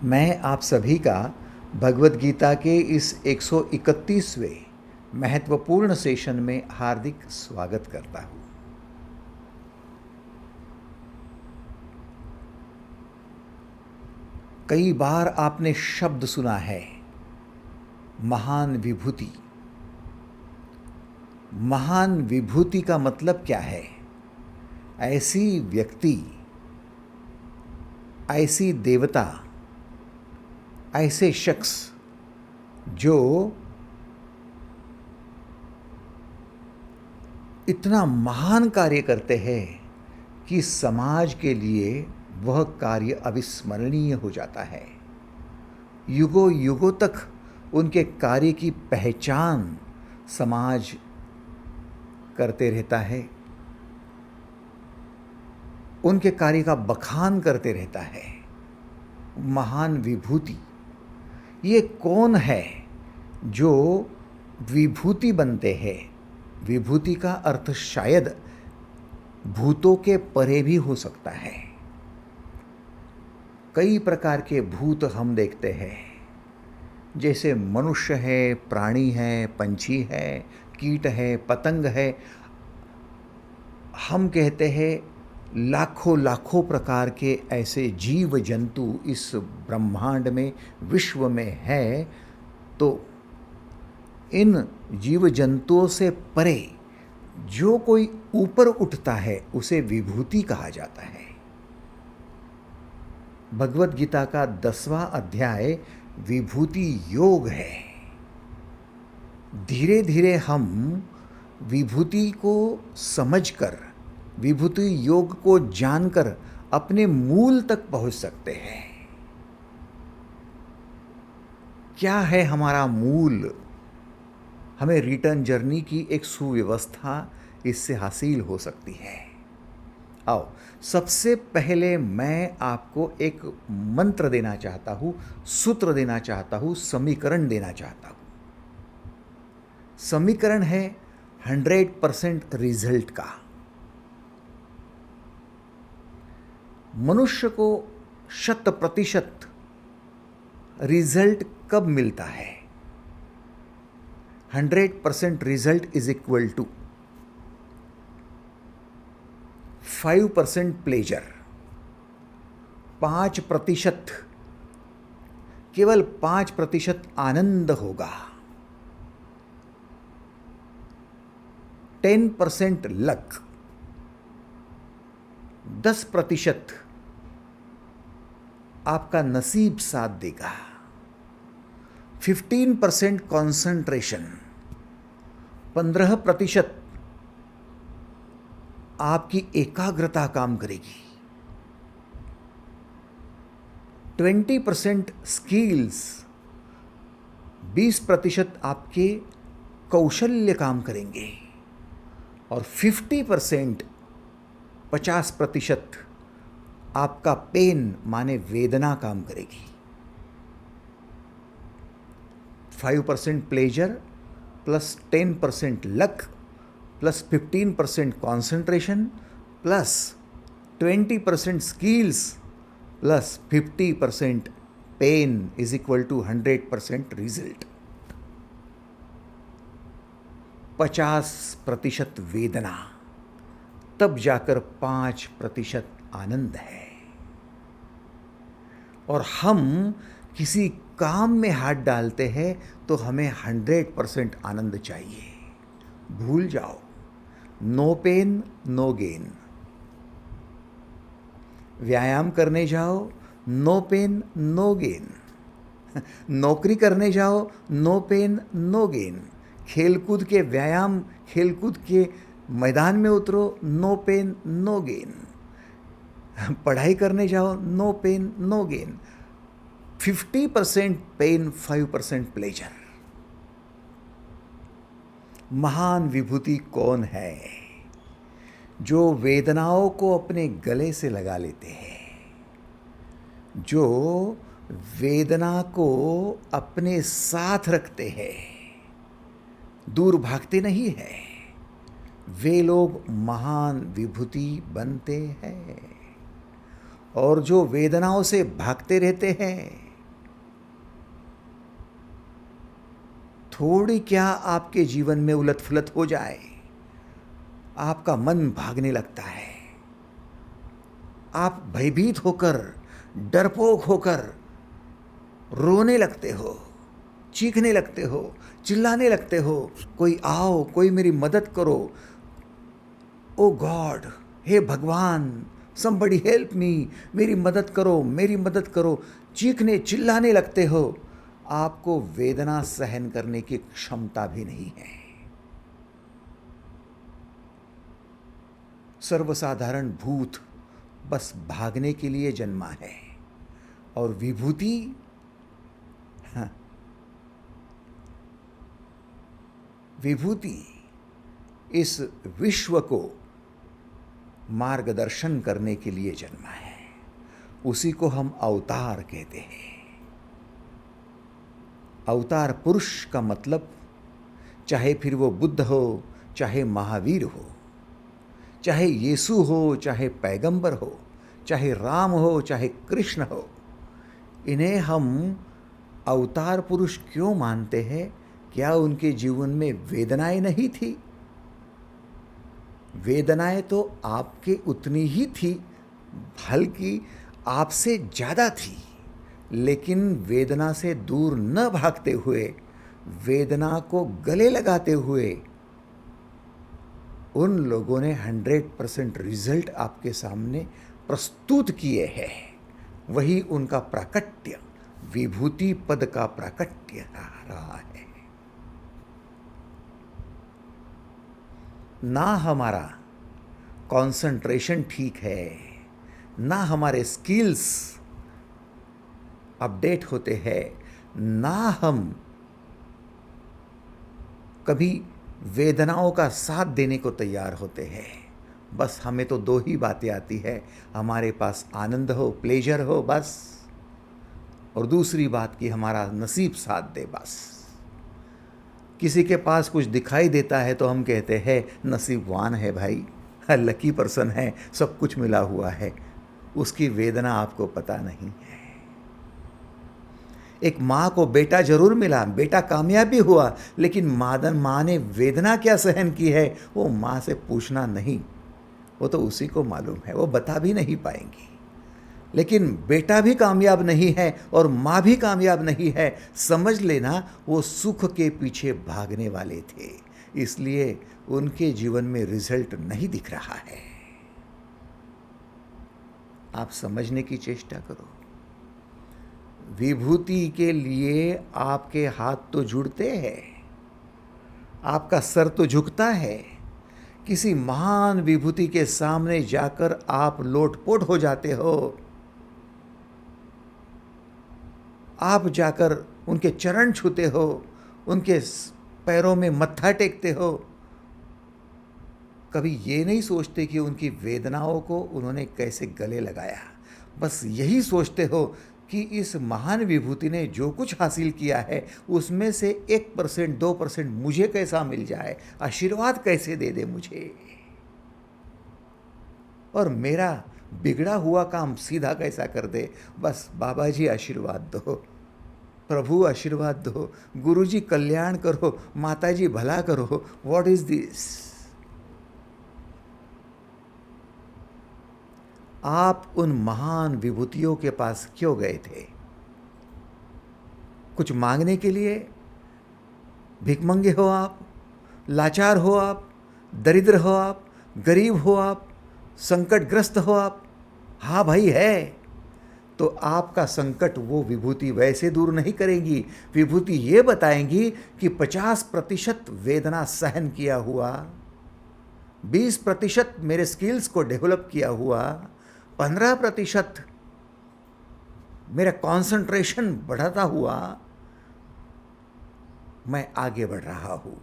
मैं आप सभी का भगवद गीता के इस 131वें महत्वपूर्ण सेशन में हार्दिक स्वागत करता हूँ। कई बार आपने शब्द सुना है महान विभूति। महान विभूति का मतलब क्या है? ऐसी व्यक्ति, ऐसी देवता, ऐसे शख्स जो इतना महान कार्य करते हैं कि समाज के लिए वह कार्य अविस्मरणीय हो जाता है। युगों युगों तक उनके कार्य की पहचान समाज करते रहता है, उनके कार्य का बखान करते रहता है। महान विभूति, ये कौन है जो विभूति बनते हैं? विभूति का अर्थ शायद भूतों के परे भी हो सकता है। कई प्रकार के भूत हम देखते हैं, जैसे मनुष्य है, प्राणी है, पंछी है, कीट है, पतंग है। हम कहते हैं लाखों लाखों प्रकार के ऐसे जीव जंतु इस ब्रह्मांड में, विश्व में है। तो इन जीव जंतुओं से परे जो कोई ऊपर उठता है उसे विभूति कहा जाता है। भगवद गीता का 10वां अध्याय विभूति योग है। धीरे धीरे हम विभूति को समझकर, विभूति योग को जानकर अपने मूल तक पहुंच सकते हैं। क्या है हमारा मूल? हमें रिटर्न जर्नी की एक सुव्यवस्था इससे हासिल हो सकती है। आओ, सबसे पहले मैं आपको एक मंत्र देना चाहता हूँ, सूत्र देना चाहता हूँ, समीकरण देना चाहता हूँ। समीकरण है 100% रिजल्ट का। मनुष्य को 100% रिजल्ट कब मिलता है? 100% result is equal to 5% pleasure. 5%, केवल 5% आनंद होगा। 10% लक, 10% आपका नसीब साथ देगा। 15% कॉन्सेंट्रेशन, 15% आपकी एकाग्रता काम करेगी। 20% स्किल्स, 20% आपके कौशल्य काम करेंगे। और 50% आपका पेन माने वेदना काम करेगी। 5% pleasure plus 10% luck plus 15% concentration plus 20% skills plus 50% pain is equal to 100% result. 50% वेदना, तब जाकर 5% आनंद है। और हम किसी काम में हाथ डालते हैं तो हमें 100% आनंद चाहिए। भूल जाओ, नो पेन नो गेन। व्यायाम करने जाओ, नो पेन नो गेन। नौकरी करने जाओ, नो पेन नो गेन। खेलकूद के व्यायाम, खेलकूद के मैदान में उतरो, नो पेन नो गेन। पढ़ाई करने जाओ, no pain no gain. 50% pain, 5% pleasure. महान विभूति कौन है? जो वेदनाओं को अपने गले से लगा लेते हैं, जो वेदना को अपने साथ रखते हैं, दूर भागते नहीं है। वे लोग महान विभूति बनते हैं। और जो वेदनाओं से भागते रहते हैं, थोड़ी क्या आपके जीवन में उलट-फुलट हो जाए, आपका मन भागने लगता है, आप भयभीत होकर, डरपोक होकर रोने लगते हो, चीखने लगते हो, चिल्लाने लगते हो, कोई आओ, कोई मेरी मदद करो, ओ गॉड, हे भगवान, समबडी हेल्प मी, मेरी मदद करो, मेरी मदद करो, चीखने चिल्लाने लगते हो। आपको वेदना सहन करने की क्षमता भी नहीं है। सर्वसाधारण भूत बस भागने के लिए जन्मा है, और विभूति विभूति इस विश्व को मार्गदर्शन करने के लिए जन्मा है। उसी को हम अवतार कहते हैं। अवतार पुरुष का मतलब, चाहे फिर वो बुद्ध हो, चाहे महावीर हो, चाहे यीशु हो, चाहे पैगंबर हो, चाहे राम हो, चाहे कृष्ण हो, इन्हें हम अवतार पुरुष क्यों मानते हैं? क्या उनके जीवन में वेदनाएं नहीं थी? वेदनाएं तो आपके उतनी ही थी, बल्कि आपसे ज़्यादा थी, लेकिन वेदना से दूर न भागते हुए, वेदना को गले लगाते हुए उन लोगों ने 100% रिजल्ट आपके सामने प्रस्तुत किए हैं। वही उनका प्राकट्य, विभूति पद का प्राकट्य रहा है। ना हमारा कंसंट्रेशन ठीक है, ना हमारे स्किल्स अपडेट होते हैं, ना हम कभी वेदनाओं का साथ देने को तैयार होते हैं। बस हमें तो दो ही बातें आती है, हमारे पास आनंद हो, प्लेजर हो बस, और दूसरी बात कि हमारा नसीब साथ दे बस। किसी के पास कुछ दिखाई देता है तो हम कहते हैं नसीबवान है भाई, लकी पर्सन है, सब कुछ मिला हुआ है। उसकी वेदना आपको पता नहीं है। एक माँ को बेटा जरूर मिला, बेटा कामयाब भी हुआ, लेकिन माँ ने वेदना क्या सहन की है वो माँ से पूछना नहीं, वो तो उसी को मालूम है, वो बता भी नहीं पाएंगी। लेकिन बेटा भी कामयाब नहीं है और माँ भी कामयाब नहीं है, समझ लेना वो सुख के पीछे भागने वाले थे, इसलिए उनके जीवन में रिजल्ट नहीं दिख रहा है। आप समझने की चेष्टा करो। विभूति के लिए आपके हाथ तो जुड़ते हैं, आपका सर तो झुकता है। किसी महान विभूति के सामने जाकर आप लोटपोट हो जाते हो, आप जाकर उनके चरण छूते हो, उनके पैरों में मत्था टेकते हो। कभी ये नहीं सोचते कि उनकी वेदनाओं को उन्होंने कैसे गले लगाया, बस यही सोचते हो कि इस महान विभूति ने जो कुछ हासिल किया है उसमें से 1% 2% मुझे कैसा मिल जाए, आशीर्वाद कैसे दे दे मुझे, और मेरा बिगड़ा हुआ काम सीधा कैसा कर दे। बस बाबा जी आशीर्वाद दो, प्रभु आशीर्वाद दो, गुरु जी कल्याण करो, माता जी भला करो। What is this? आप उन महान विभूतियों के पास क्यों गए थे? कुछ मांगने के लिए? भिखमंगे हो आप, लाचार हो आप, दरिद्र हो आप, गरीब हो आप, संकटग्रस्त हो आप? हाँ भाई है, तो आपका संकट वो विभूति वैसे दूर नहीं करेंगी। विभूति ये बताएंगी कि 50% वेदना सहन किया हुआ, 20% मेरे स्किल्स को डेवलप किया हुआ, 15% मेरा कंसंट्रेशन बढ़ाता हुआ मैं आगे बढ़ रहा हूँ।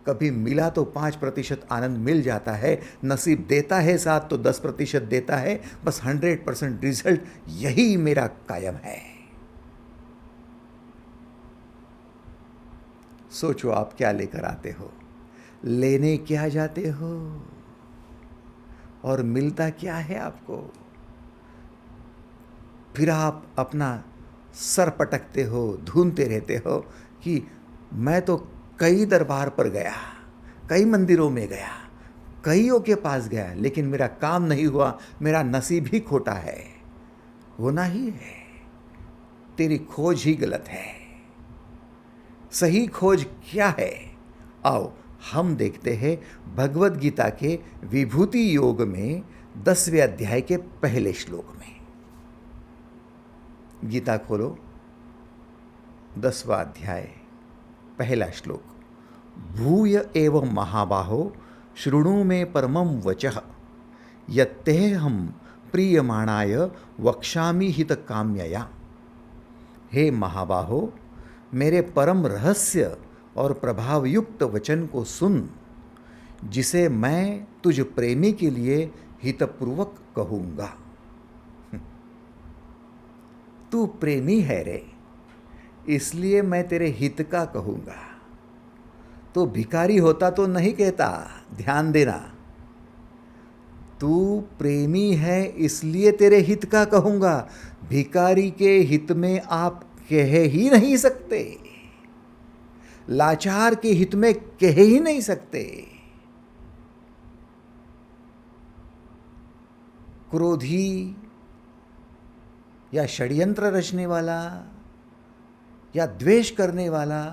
कभी मिला तो 5% आनंद मिल जाता है, नसीब देता है साथ तो 10% देता है, बस 100% रिजल्ट यही मेरा कायम है। सोचो आप क्या लेकर आते हो, लेने क्या जाते हो, और मिलता क्या है आपको। फिर आप अपना सर पटकते हो, ढूंढते रहते हो कि मैं तो कई दरबार पर गया, कई मंदिरों में गया, कईयों के पास गया, लेकिन मेरा काम नहीं हुआ, मेरा नसीब ही खोटा है। होना ही है, तेरी खोज ही गलत है। सही खोज क्या है? आओ हम देखते हैं भगवत गीता के विभूति योग में 10वें अध्याय के पहले श्लोक में। गीता खोलो, 10वां अध्याय, पहला श्लोक। भूय एव महाबाहो शृणु मे परमं वचः यत्तेऽहं प्रीयमाणाय वक्ष्यामि हितकाम्यया। हे महाबाहो, मेरे परम रहस्य और प्रभावयुक्त वचन को सुन, जिसे मैं तुझ प्रेमी के लिए हितपूर्वक कहूँगा। तू प्रेमी है रे, इसलिए मैं तेरे हित का कहूँगा। तो भिखारी होता तो नहीं कहता, ध्यान देना। तू प्रेमी है इसलिए तेरे हित का कहूँगा। भिखारी के हित में आप कह ही नहीं सकते, लाचार के हित में कह ही नहीं सकते। क्रोधी या षड्यंत्र रचने वाला या द्वेष करने वाला,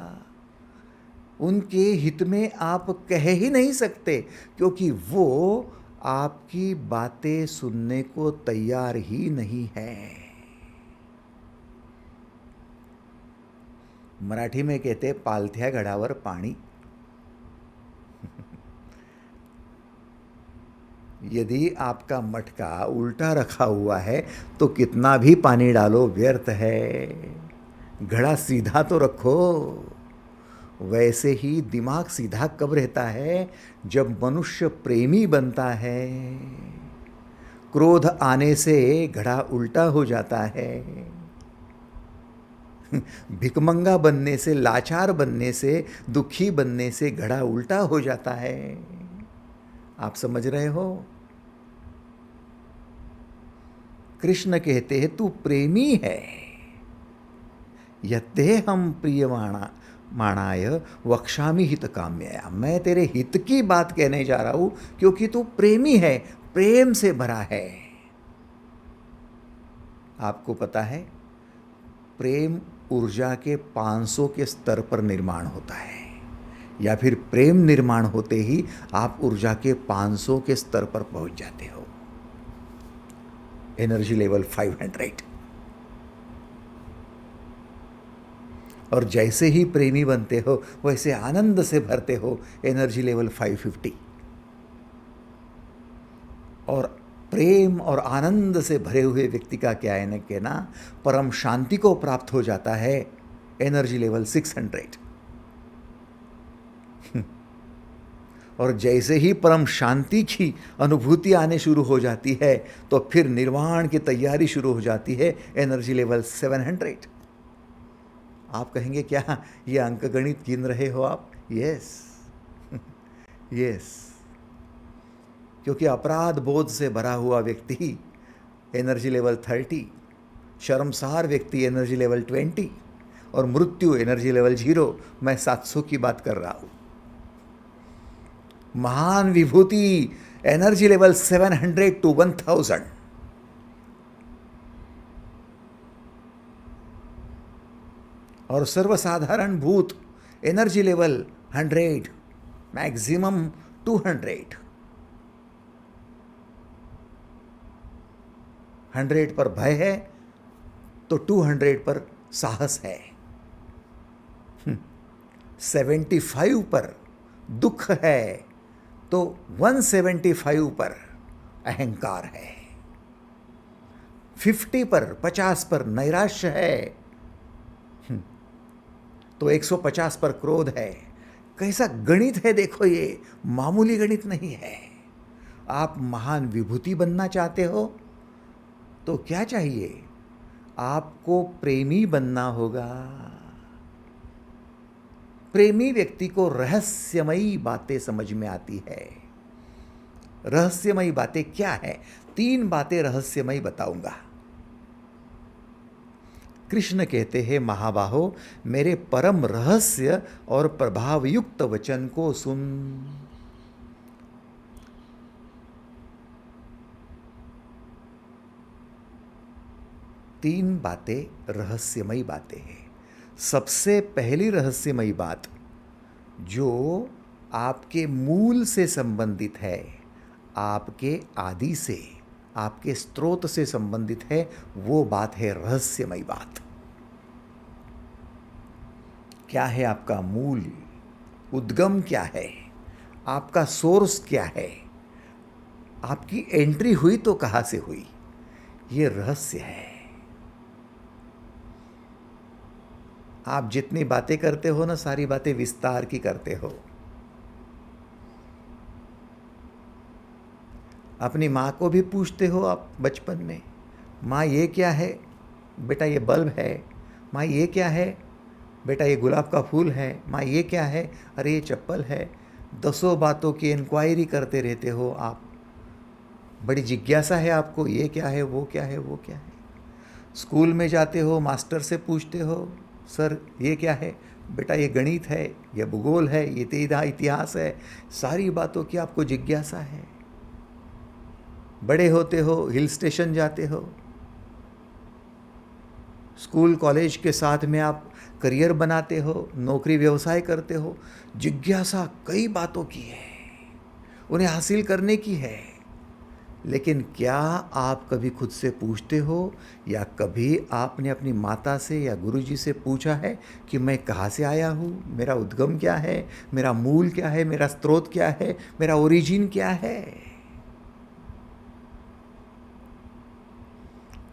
उनके हित में आप कह ही नहीं सकते, क्योंकि वो आपकी बातें सुनने को तैयार ही नहीं है। मराठी में कहते पालथ्या गडावर पाणी। यदि आपका मटका उल्टा रखा हुआ है तो कितना भी पानी डालो व्यर्थ है। घड़ा सीधा तो रखो। वैसे ही दिमाग सीधा कब रहता है? जब मनुष्य प्रेमी बनता है। क्रोध आने से घड़ा उल्टा हो जाता है। भिकमंगा बनने से, लाचार बनने से, दुखी बनने से घड़ा उल्टा हो जाता है। आप समझ रहे हो? कृष्ण कहते हैं तू प्रेमी है। यत्तेऽहं प्रीयमाणाय वक्ष्यामि हितकाम्यया। मैं तेरे हित की बात कहने जा रहा हूं, क्योंकि तू प्रेमी है, प्रेम से भरा है। आपको पता है, प्रेम ऊर्जा के 500 के स्तर पर निर्माण होता है, या फिर प्रेम निर्माण होते ही आप ऊर्जा के 500 के स्तर पर पहुंच जाते हो। Energy level 500। और जैसे ही प्रेमी बनते हो वैसे आनंद से भरते हो, एनर्जी लेवल 550। और प्रेम और आनंद से भरे हुए व्यक्ति का क्या है न कहना, परम शांति को प्राप्त हो जाता है, एनर्जी लेवल 600। और जैसे ही परम शांति की अनुभूति आने शुरू हो जाती है तो फिर निर्वाण की तैयारी शुरू हो जाती है, एनर्जी लेवल 700। आप कहेंगे क्या ये अंकगणित गिन रहे हो आप? यस यस, क्योंकि अपराध बोध से भरा हुआ व्यक्ति एनर्जी लेवल 30, शर्मसार व्यक्ति एनर्जी लेवल 20 और मृत्यु एनर्जी लेवल 0। मैं 700 की बात कर रहा हूं। महान विभूति एनर्जी लेवल 700 to 1000। और सर्वसाधारण भूत एनर्जी लेवल 100, मैक्सिमम 200। 100 पर भय है तो 200 पर साहस है। 75 पर दुख है तो 175 पर अहंकार है। 50 पर नैराश्य है तो 150 पर क्रोध है। कैसा गणित है देखो, ये मामूली गणित नहीं है। आप महान विभूति बनना चाहते हो तो क्या चाहिए? आपको प्रेमी बनना होगा। प्रेमी व्यक्ति को रहस्यमयी बातें समझ में आती है। रहस्यमयी बातें क्या है? 3 बातें रहस्यमयी बताऊंगा। कृष्ण कहते हैं, महाबाहो मेरे परम रहस्य और प्रभावयुक्त वचन को सुन। तीन बातें रहस्यमयी बातें हैं। सबसे पहली रहस्यमयी बात जो आपके मूल से संबंधित है, आपके आदि से, आपके स्रोत से संबंधित है, वो बात है रहस्यमयी बात। क्या है आपका मूल? उद्गम क्या है? आपका सोर्स क्या है? आपकी एंट्री हुई तो कहाँ से हुई? ये रहस्य है। आप जितनी बातें करते हो ना, सारी बातें विस्तार की करते हो। अपनी माँ को भी पूछते हो आप बचपन में, माँ ये क्या है? बेटा ये बल्ब है। माँ ये क्या है? बेटा ये गुलाब का फूल है। माँ ये क्या है? अरे ये चप्पल है। दसों बातों की इंक्वायरी करते रहते हो आप। बड़ी जिज्ञासा है आपको, ये क्या है, वो क्या है, वो क्या है। स्कूल में जाते हो, मास्टर से पूछते हो, सर ये क्या है? बेटा ये गणित है, ये भूगोल है, ये तेरा इतिहास है। सारी बातों की आपको जिज्ञासा है। बड़े होते हो, हिल स्टेशन जाते हो, स्कूल कॉलेज के साथ में आप करियर बनाते हो, नौकरी व्यवसाय करते हो। जिज्ञासा कई बातों की है, उन्हें हासिल करने की है। लेकिन क्या आप कभी खुद से पूछते हो, या कभी आपने अपनी माता से या गुरुजी से पूछा है कि मैं कहाँ से आया हूँ, मेरा उद्गम क्या है, मेरा मूल क्या है, मेरा स्रोत क्या है, मेरा ओरिजिन क्या है?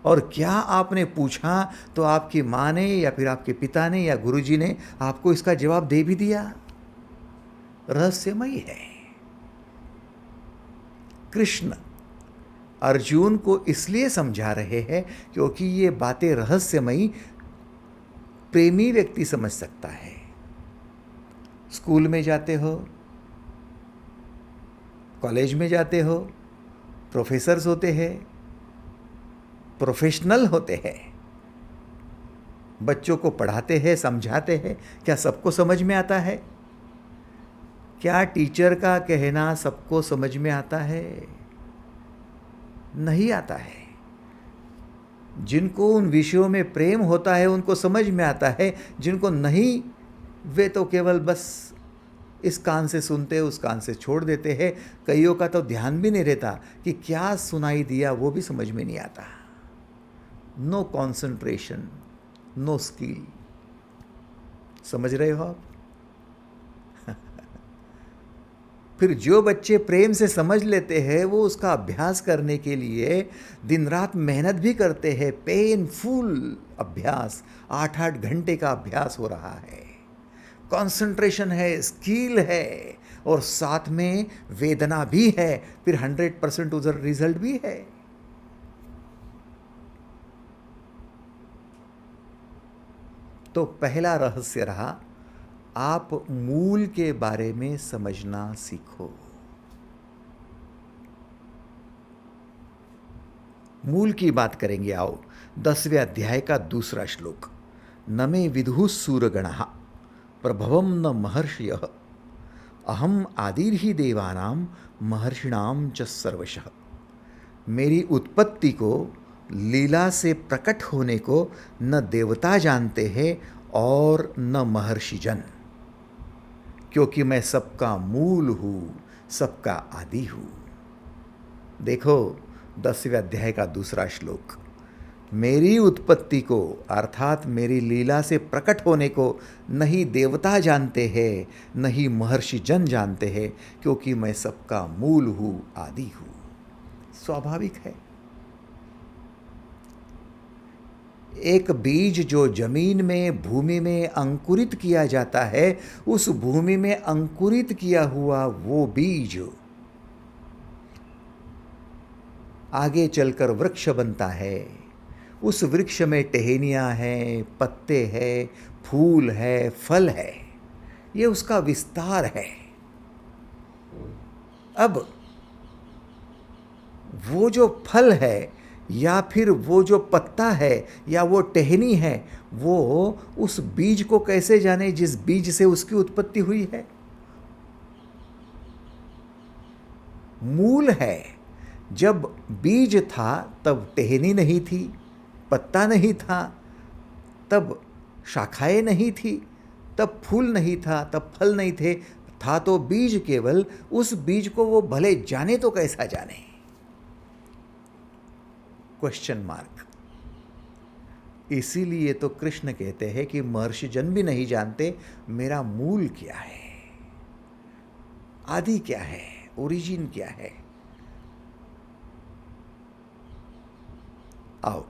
और क्या आपने पूछा तो आपकी माँ ने या फिर आपके पिता ने या गुरुजी ने आपको इसका जवाब दे भी दिया? रहस्यमयी है। कृष्ण अर्जुन को इसलिए समझा रहे हैं क्योंकि ये बातें रहस्यमयी प्रेमी व्यक्ति समझ सकता है। स्कूल में जाते हो, कॉलेज में जाते हो, प्रोफेसर्स होते हैं, प्रोफेशनल होते हैं, बच्चों को पढ़ाते हैं, समझाते हैं। क्या सबको समझ में आता है? क्या टीचर का कहना सबको समझ में आता है? नहीं आता है। जिनको उन विषयों में प्रेम होता है उनको समझ में आता है, जिनको नहीं वे तो केवल बस इस कान से सुनते, उस कान से छोड़ देते हैं। कईयों का तो ध्यान भी नहीं रहता कि क्या सुनाई दिया, वो भी समझ में नहीं आता। No concentration, no skill. समझ रहे हो आप? फिर जो बच्चे प्रेम से समझ लेते हैं वो उसका अभ्यास करने के लिए दिन रात मेहनत भी करते हैं। पेनफुल अभ्यास, 8-8 घंटे का अभ्यास हो रहा है। कंसंट्रेशन है, स्किल है, और साथ में वेदना भी है। फिर 100% उधर रिजल्ट भी है। तो पहला रहस्य रहा, आप मूल के बारे में समझना सीखो। मूल की बात करेंगे, आओ। 10वें अध्याय का दूसरा श्लोक। न मे विदुः सूरगणः प्रभवं न महर्षयः अहम आदिर्हि देवानां महर्षिणां च सर्वशः। मेरी उत्पत्ति को, लीला से प्रकट होने को न देवता जानते हैं और न महर्षि जन, क्योंकि मैं सबका मूल हूँ, सबका आदि हूँ। देखो 10वें अध्याय का दूसरा श्लोक। मेरी उत्पत्ति को अर्थात मेरी लीला से प्रकट होने को नहीं देवता जानते हैं, नहीं महर्षि जन जानते हैं, क्योंकि मैं सबका मूल हूँ, आदि हूँ। स्वाभाविक है। एक बीज जो जमीन में, भूमि में अंकुरित किया जाता है, उस भूमि में अंकुरित किया हुआ वो बीज आगे चलकर वृक्ष बनता है। उस वृक्ष में टहनियाँ हैं, पत्ते हैं, फूल है, फल है। ये उसका विस्तार है। अब वो जो फल है या फिर वो जो पत्ता है या वो टहनी है, वो उस बीज को कैसे जाने जिस बीज से उसकी उत्पत्ति हुई है? मूल है। जब बीज था तब टहनी नहीं थी, पत्ता नहीं था, तब शाखाएं नहीं थी, तब फूल नहीं था, तब फल नहीं थे, था तो बीज केवल। उस बीज को वो भले जाने तो कैसा जाने? Question mark. इसीलिए तो कृष्ण कहते हैं कि महर्षि जन भी नहीं जानते मेरा मूल क्या है, आदि क्या है, ओरिजिन क्या है। आओ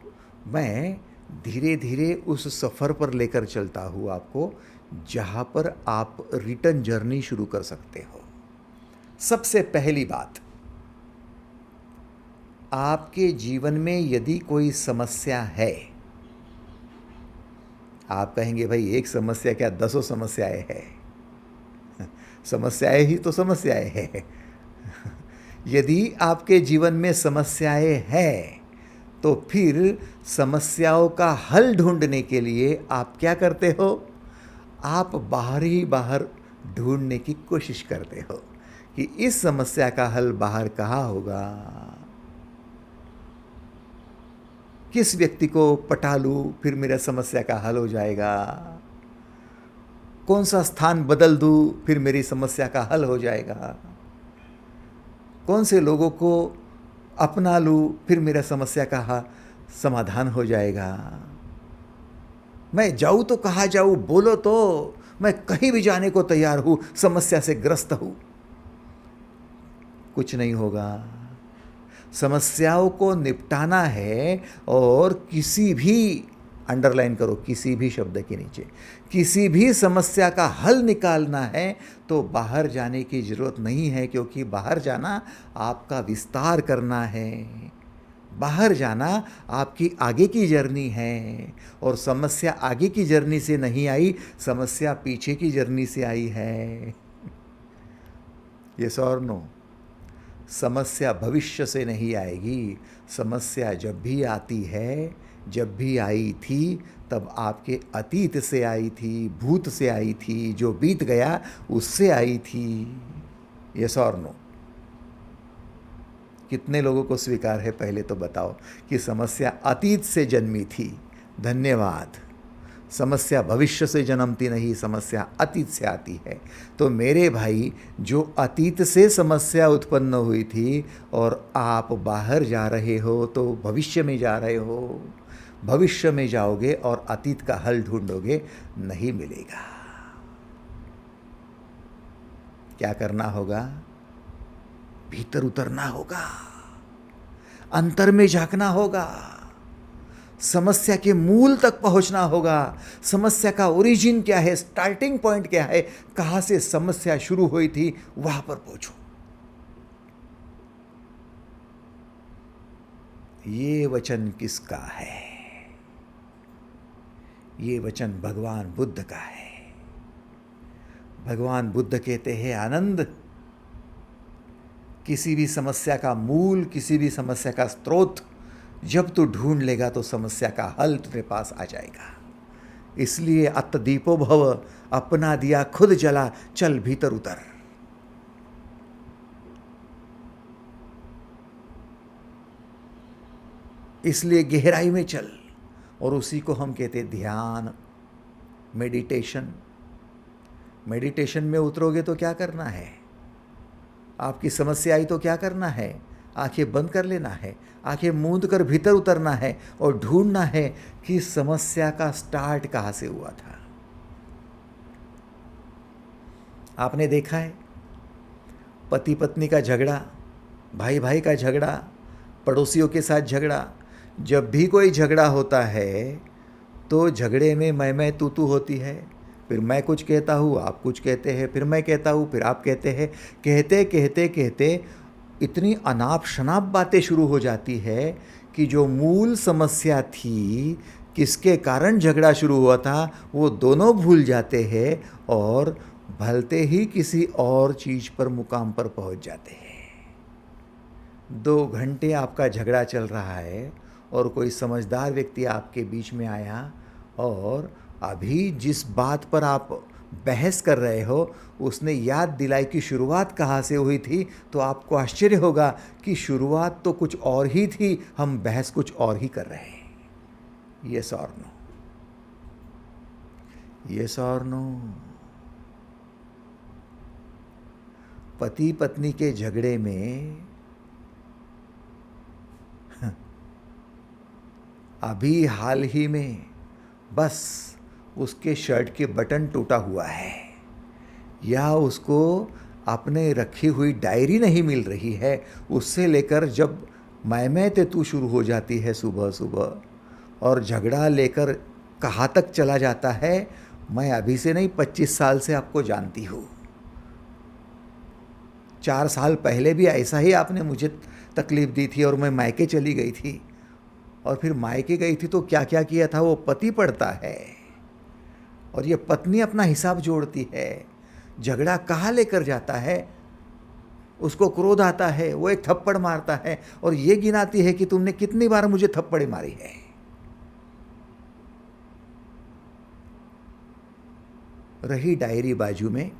मैं धीरे धीरे उस सफ़र पर लेकर चलता हूँ आपको, जहाँ पर आप रिटर्न जर्नी शुरू कर सकते हो। सबसे पहली बात, आपके जीवन में यदि कोई समस्या है, आप कहेंगे भाई एक समस्या क्या, दसों समस्याएं हैं। समस्याएं ही तो समस्याएं हैं। यदि आपके जीवन में समस्याएं हैं तो फिर समस्याओं का हल ढूंढने के लिए आप क्या करते हो? आप बाहर ही बाहर ढूंढने की कोशिश करते हो कि इस समस्या का हल बाहर कहाँ होगा, किस व्यक्ति को पटा लूँ फिर मेरा समस्या का हल हो जाएगा, कौन सा स्थान बदल दूँ फिर मेरी समस्या का हल हो जाएगा, कौन से लोगों को अपना लूँ फिर मेरा समस्या का समाधान हो जाएगा। मैं जाऊँ तो कहाँ जाऊँ, बोलो तो, मैं कहीं भी जाने को तैयार हूँ, समस्या से ग्रस्त हूँ। कुछ नहीं होगा। समस्याओं को निपटाना है और किसी भी, अंडरलाइन करो, किसी भी शब्द के नीचे, किसी भी समस्या का हल निकालना है तो बाहर जाने की ज़रूरत नहीं है, क्योंकि बाहर जाना आपका विस्तार करना है, बाहर जाना आपकी आगे की जर्नी है। और समस्या आगे की जर्नी से नहीं आई, समस्या पीछे की जर्नी से आई है। यस और नो? समस्या भविष्य से नहीं आएगी। समस्या जब भी आती है, जब भी आई थी, तब आपके अतीत से आई थी, भूत से आई थी, जो बीत गया उससे आई थी। यस और नो? कितने लोगों को स्वीकार है पहले तो बताओ कि समस्या अतीत से जन्मी थी? धन्यवाद। समस्या भविष्य से जन्मती नहीं, समस्या अतीत से आती है। तो मेरे भाई, जो अतीत से समस्या उत्पन्न हुई थी और आप बाहर जा रहे हो तो भविष्य में जा रहे हो, भविष्य में जाओगे और अतीत का हल ढूंढोगे, नहीं मिलेगा। क्या करना होगा? भीतर उतरना होगा, अंतर में झांकना होगा, समस्या के मूल तक पहुंचना होगा। समस्या का ओरिजिन क्या है, स्टार्टिंग पॉइंट क्या है, कहां से समस्या शुरू हुई थी, वहां पर पहुंचो। ये वचन किसका है? ये वचन भगवान बुद्ध का है। भगवान बुद्ध कहते हैं, आनंद, किसी भी समस्या का मूल, किसी भी समस्या का स्रोत जब तू ढूंढ लेगा तो समस्या का हल तेरे पास आ जाएगा। इसलिए अत दीपो भव, अपना दिया खुद जला, चल भीतर उतर। इसलिए गहराई में चल, और उसी को हम कहते ध्यान, मेडिटेशन। मेडिटेशन में उतरोगे तो क्या करना है? आपकी समस्या आई तो क्या करना है? आंखें बंद कर लेना है, आंखें मूंद कर भीतर उतरना है और ढूंढना है कि समस्या का स्टार्ट कहाँ से हुआ था। आपने देखा है पति पत्नी का झगड़ा, भाई भाई का झगड़ा, पड़ोसियों के साथ झगड़ा, जब भी कोई झगड़ा होता है तो झगड़े में मैं तू होती है। फिर मैं कुछ कहता हूँ, आप कुछ कहते हैं, फिर मैं कहता हूँ, फिर आप कहते हैं। कहते कहते कहते इतनी अनाप शनाप बातें शुरू हो जाती है कि जो मूल समस्या थी, किसके कारण झगड़ा शुरू हुआ था, वो दोनों भूल जाते हैं और भलते ही किसी और चीज़ पर, मुकाम पर पहुंच जाते हैं। 2 घंटे आपका झगड़ा चल रहा है और कोई समझदार व्यक्ति आपके बीच में आया और अभी जिस बात पर आप बहस कर रहे हो उसने याद दिलाई कि शुरुआत कहाँ से हुई थी, तो आपको आश्चर्य होगा कि शुरुआत तो कुछ और ही थी, हम बहस कुछ और ही कर रहे हैं। यस और नो, यस और नो। पति पत्नी के झगड़े में अभी हाल ही में बस उसके शर्ट के बटन टूटा हुआ है या उसको अपने रखी हुई डायरी नहीं मिल रही है, उससे लेकर जब मैं ते तू शुरू हो जाती है सुबह सुबह और झगड़ा लेकर कहाँ तक चला जाता है, मैं अभी से नहीं 25 साल से आपको जानती हूँ। 4 साल पहले भी ऐसा ही आपने मुझे तकलीफ़ दी थी और मैं मायके चली गई थी, और फिर मायके गई थी तो क्या क्या किया था वो पति पढ़ता है और ये पत्नी अपना हिसाब जोड़ती है। झगड़ा कहाँ लेकर जाता है, उसको क्रोध आता है, वो एक थप्पड़ मारता है और ये गिनाती है कि तुमने कितनी बार मुझे थप्पड़ मारी है। रही डायरी बाजू में,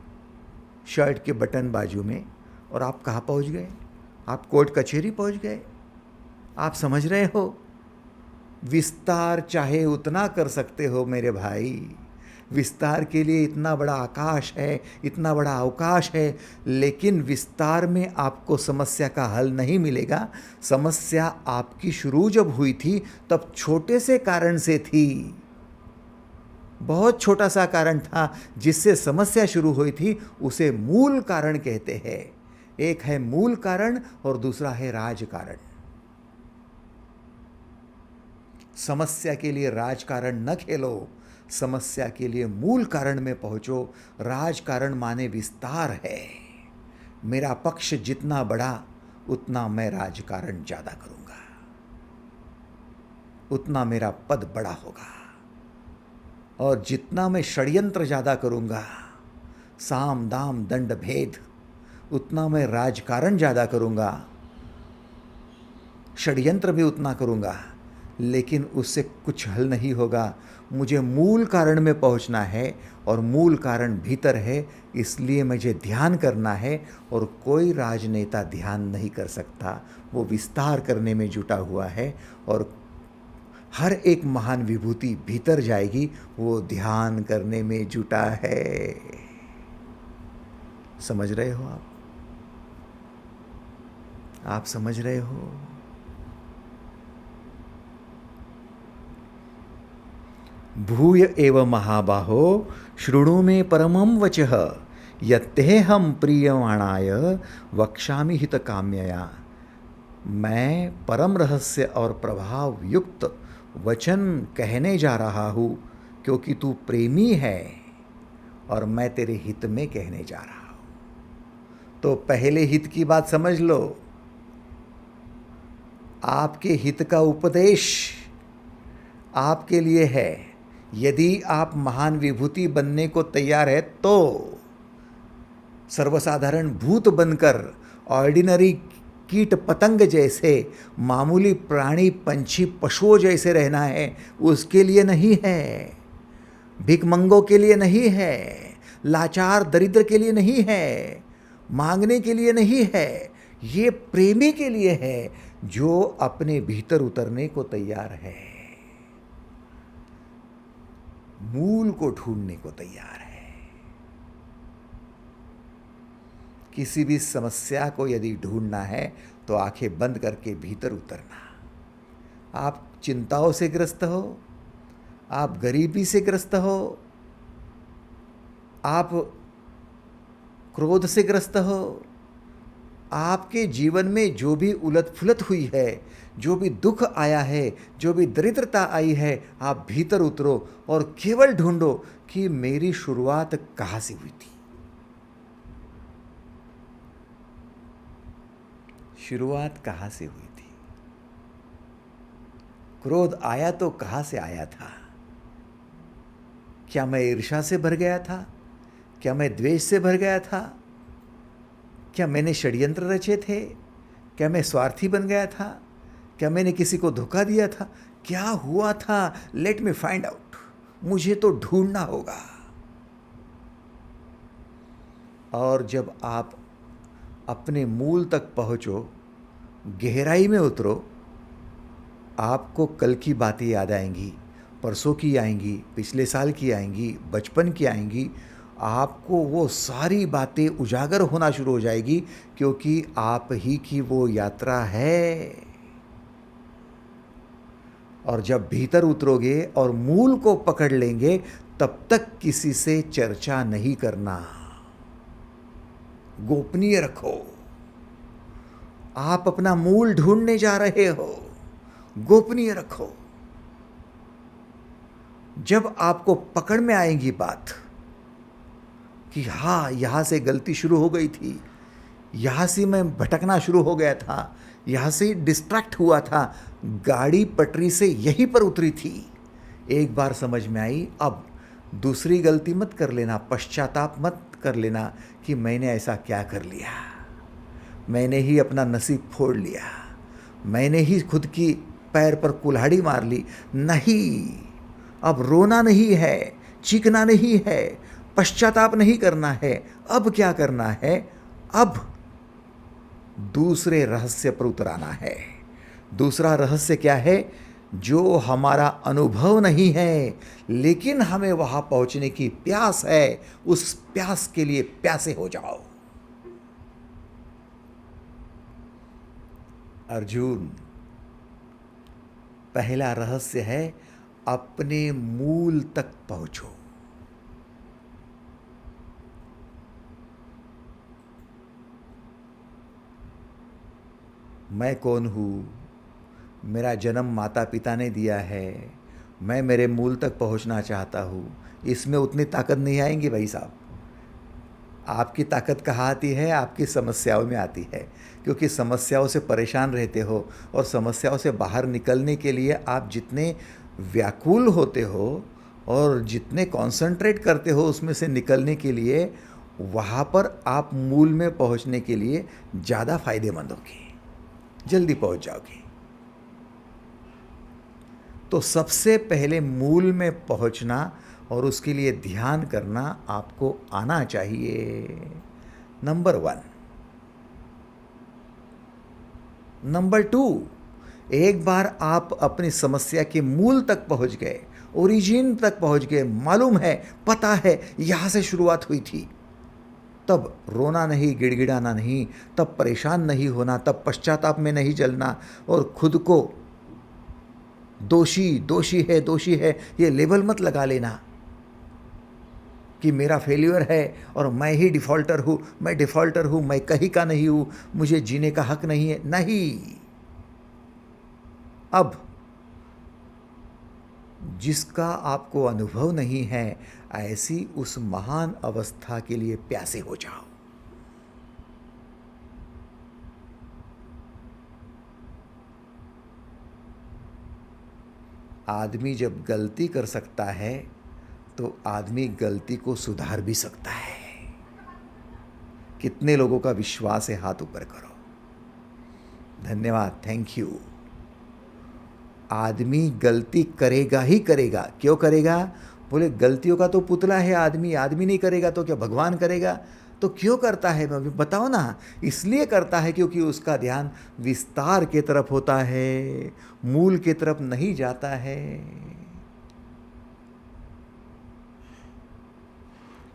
शर्ट के बटन बाजू में, और आप कहाँ पहुँच गए? आप कोर्ट कचहरी पहुँच गए। आप समझ रहे हो? विस्तार चाहे उतना कर सकते हो मेरे भाई, विस्तार के लिए इतना बड़ा आकाश है, इतना बड़ा अवकाश है, लेकिन विस्तार में आपको समस्या का हल नहीं मिलेगा। समस्या आपकी शुरू जब हुई थी तब छोटे से कारण से थी, बहुत छोटा सा कारण था जिससे समस्या शुरू हुई थी, उसे मूल कारण कहते हैं। एक है मूल कारण और दूसरा है राजकारण। समस्या के लिए राजकारण न खेलो, समस्या के लिए मूल कारण में पहुंचो। राजकारण माने विस्तार है। मेरा पक्ष जितना बड़ा उतना मैं राजकारण ज़्यादा करूंगा, उतना मेरा पद बड़ा होगा, और जितना मैं षड्यंत्र ज़्यादा करूंगा, साम दाम दंड भेद, उतना मैं राजकारण ज़्यादा करूंगा, षड्यंत्र भी उतना करूंगा, लेकिन उससे कुछ हल नहीं होगा। मुझे मूल कारण में पहुंचना है और मूल कारण भीतर है, इसलिए मुझे ध्यान करना है। और कोई राजनेता ध्यान नहीं कर सकता, वो विस्तार करने में जुटा हुआ है। और हर एक महान विभूति भीतर जाएगी, वो ध्यान करने में जुटा है। समझ रहे हो आप? आप समझ रहे हो? भूय एव महाबाहो शृणु मे परमं वचः यत्तेहं प्रीयमाणाय वक्ष्यामि हितकाम्यया। मैं परम रहस्य और प्रभाव युक्त वचन कहने जा रहा हूँ क्योंकि तू प्रेमी है और मैं तेरे हित में कहने जा रहा हूँ। तो पहले हित की बात समझ लो। आपके हित का उपदेश आपके लिए है। यदि आप महान विभूति बनने को तैयार है तो सर्वसाधारण भूत बनकर ऑर्डिनरी कीट पतंग जैसे, मामूली प्राणी पंछी पशुओं जैसे रहना है, उसके लिए नहीं है। भिखमंगों के लिए नहीं है, लाचार दरिद्र के लिए नहीं है, मांगने के लिए नहीं है। ये प्रेमी के लिए है जो अपने भीतर उतरने को तैयार है, मूल को ढूंढने को तैयार है। किसी भी समस्या को यदि ढूंढना है तो आंखें बंद करके भीतर उतरना। आप चिंताओं से ग्रस्त हो, आप गरीबी से ग्रस्त हो, आप क्रोध से ग्रस्त हो, आपके जीवन में जो भी उलट-फुलट हुई है, जो भी दुख आया है, जो भी दरिद्रता आई है, आप भीतर उतरो और केवल ढूंढो कि मेरी शुरुआत कहाँ से हुई थी। शुरुआत कहाँ से हुई थी? क्रोध आया तो कहाँ से आया था? क्या मैं ईर्ष्या से भर गया था? क्या मैं द्वेष से भर गया था? क्या मैंने षड्यंत्र रचे थे? क्या मैं स्वार्थी बन गया था? क्या मैंने किसी को धोखा दिया था? क्या हुआ था? Let me find out. मुझे तो ढूंढना होगा। और जब आप अपने मूल तक पहुंचो, गहराई में उतरो, आपको कल की बातें याद आएंगी, परसों की आएंगी, पिछले साल की आएंगी, बचपन की आएंगी। आपको वो सारी बातें उजागर होना शुरू हो जाएगी, क्योंकि आप ही की वो यात्रा है। और जब भीतर उतरोगे और मूल को पकड़ लेंगे, तब तक किसी से चर्चा नहीं करना, गोपनीय रखो। आप अपना मूल ढूंढने जा रहे हो, गोपनीय रखो। जब आपको पकड़ में आएगी बात कि हाँ, यहां से गलती शुरू हो गई थी, यहां से मैं भटकना शुरू हो गया था, यहां से डिस्ट्रैक्ट हुआ था, गाड़ी पटरी से यहीं पर उतरी थी, एक बार समझ में आई, अब दूसरी गलती मत कर लेना, पश्चाताप मत कर लेना कि मैंने ऐसा क्या कर लिया, मैंने ही अपना नसीब फोड़ लिया, मैंने ही खुद की पैर पर कुल्हाड़ी मार ली। नहीं, अब रोना नहीं है, चीखना नहीं है, पश्चाताप नहीं करना है। अब क्या करना है? अब दूसरे रहस्य पर उतराना है। दूसरा रहस्य क्या है? जो हमारा अनुभव नहीं है, लेकिन हमें वहां पहुंचने की प्यास है, उस प्यास के लिए प्यासे हो जाओ। अर्जुन, पहला रहस्य है अपने मूल तक पहुंचो। मैं कौन हूं? मेरा जन्म माता पिता ने दिया है, मैं मेरे मूल तक पहुंचना चाहता हूं। इसमें उतनी ताकत नहीं आएंगी भाई साहब। आपकी ताकत कहाँ आती है? आपकी समस्याओं में आती है, क्योंकि समस्याओं से परेशान रहते हो, और समस्याओं से बाहर निकलने के लिए आप जितने व्याकुल होते हो और जितने कंसंट्रेट करते हो उसमें से निकलने के लिए, वहाँ पर आप मूल में पहुँचने के लिए ज़्यादा फायदेमंद होगी, जल्दी पहुँच जाओगे। तो सबसे पहले मूल में पहुँचना और उसके लिए ध्यान करना आपको आना चाहिए, नंबर 1। नंबर 2, एक बार आप अपनी समस्या के मूल तक पहुंच गए, ओरिजिन तक पहुंच गए, मालूम है, पता है यहां से शुरुआत हुई थी, तब रोना नहीं, गिड़गिड़ाना नहीं, तब परेशान नहीं होना, तब पश्चाताप में नहीं जलना और खुद को दोषी है ये लेबल मत लगा लेना कि मेरा फेल्यूर है और मैं ही डिफ़ॉल्टर हूँ, मैं डिफ़ॉल्टर हूँ, मैं कहीं का नहीं हूँ, मुझे जीने का हक नहीं है। नहीं, अब जिसका आपको अनुभव नहीं है, ऐसी उस महान अवस्था के लिए प्यासे हो जाओ। आदमी जब गलती कर सकता है तो आदमी गलती को सुधार भी सकता है। कितने लोगों का विश्वास है? हाथ ऊपर करो। धन्यवाद, थैंक यू। आदमी गलती करेगा ही करेगा। क्यों करेगा? बोले गलतियों का तो पुतला है आदमी, आदमी नहीं करेगा तो क्या भगवान करेगा? तो क्यों करता है? बताओ ना। इसलिए करता है क्योंकि उसका ध्यान विस्तार की तरफ होता है, मूल की तरफ नहीं जाता है।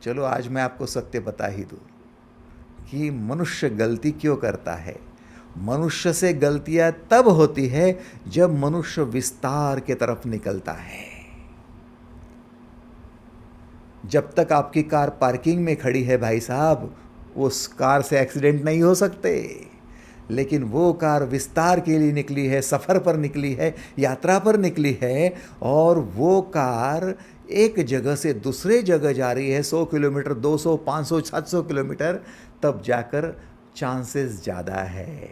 चलो आज मैं आपको सत्य बता ही दूं कि मनुष्य गलती क्यों करता है। मनुष्य से गलतियां तब होती है जब मनुष्य विस्तार की तरफ निकलता है। जब तक आपकी कार पार्किंग में खड़ी है भाई साहब, उस कार से एक्सीडेंट नहीं हो सकते, लेकिन वो कार विस्तार के लिए निकली है, सफ़र पर निकली है, यात्रा पर निकली है, और वो कार एक जगह से दूसरे जगह जा रही है 100 किलोमीटर, 200, 500, 700 किलोमीटर, तब जाकर चांसेस ज़्यादा है,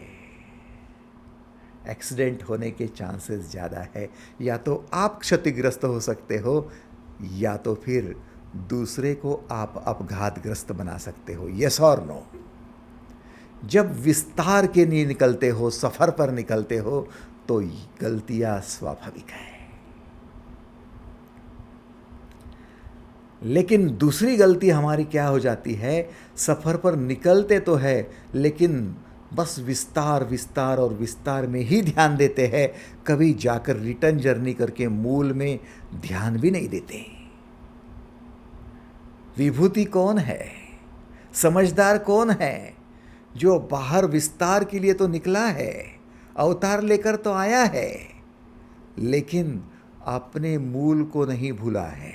एक्सीडेंट होने के चांसेस ज़्यादा है। या तो आप क्षतिग्रस्त हो सकते हो, या तो फिर दूसरे को आप अपघातग्रस्त बना सकते हो। यस और नो? जब विस्तार के लिए निकलते हो, सफ़र पर निकलते हो, तो गलतियां स्वाभाविक है। लेकिन दूसरी गलती हमारी क्या हो जाती है, सफ़र पर निकलते तो है लेकिन बस विस्तार विस्तार और विस्तार में ही ध्यान देते हैं, कभी जाकर रिटर्न जर्नी करके मूल में ध्यान भी नहीं देते। विभूति कौन है, समझदार कौन है, जो बाहर विस्तार के लिए तो निकला है, अवतार लेकर तो आया है, लेकिन अपने मूल को नहीं भूला है,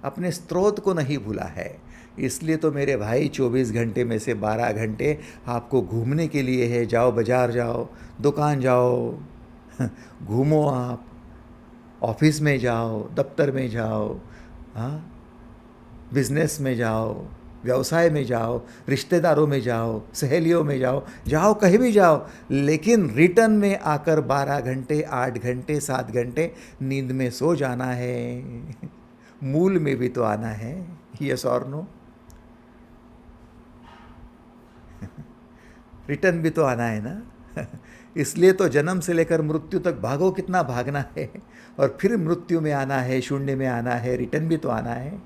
अपने स्रोत को नहीं भूला है। इसलिए तो मेरे भाई 24 घंटे में से 12 घंटे आपको घूमने के लिए है। जाओ बाजार जाओ, दुकान जाओ, घूमो, आप ऑफिस में जाओ, दफ्तर में जाओ, हाँ, बिजनेस में जाओ, व्यवसाय में जाओ, रिश्तेदारों में जाओ, सहेलियों में जाओ, जाओ कहीं भी जाओ, लेकिन रिटर्न में आकर 12 घंटे 8 घंटे 7 घंटे नींद में सो जाना है। मूल में भी तो आना है। यस और नो? रिटर्न भी तो आना है ना। इसलिए तो जन्म से लेकर मृत्यु तक भागो, कितना भागना है, और फिर मृत्यु में आना है, शून्य में आना है, रिटर्न भी तो आना है।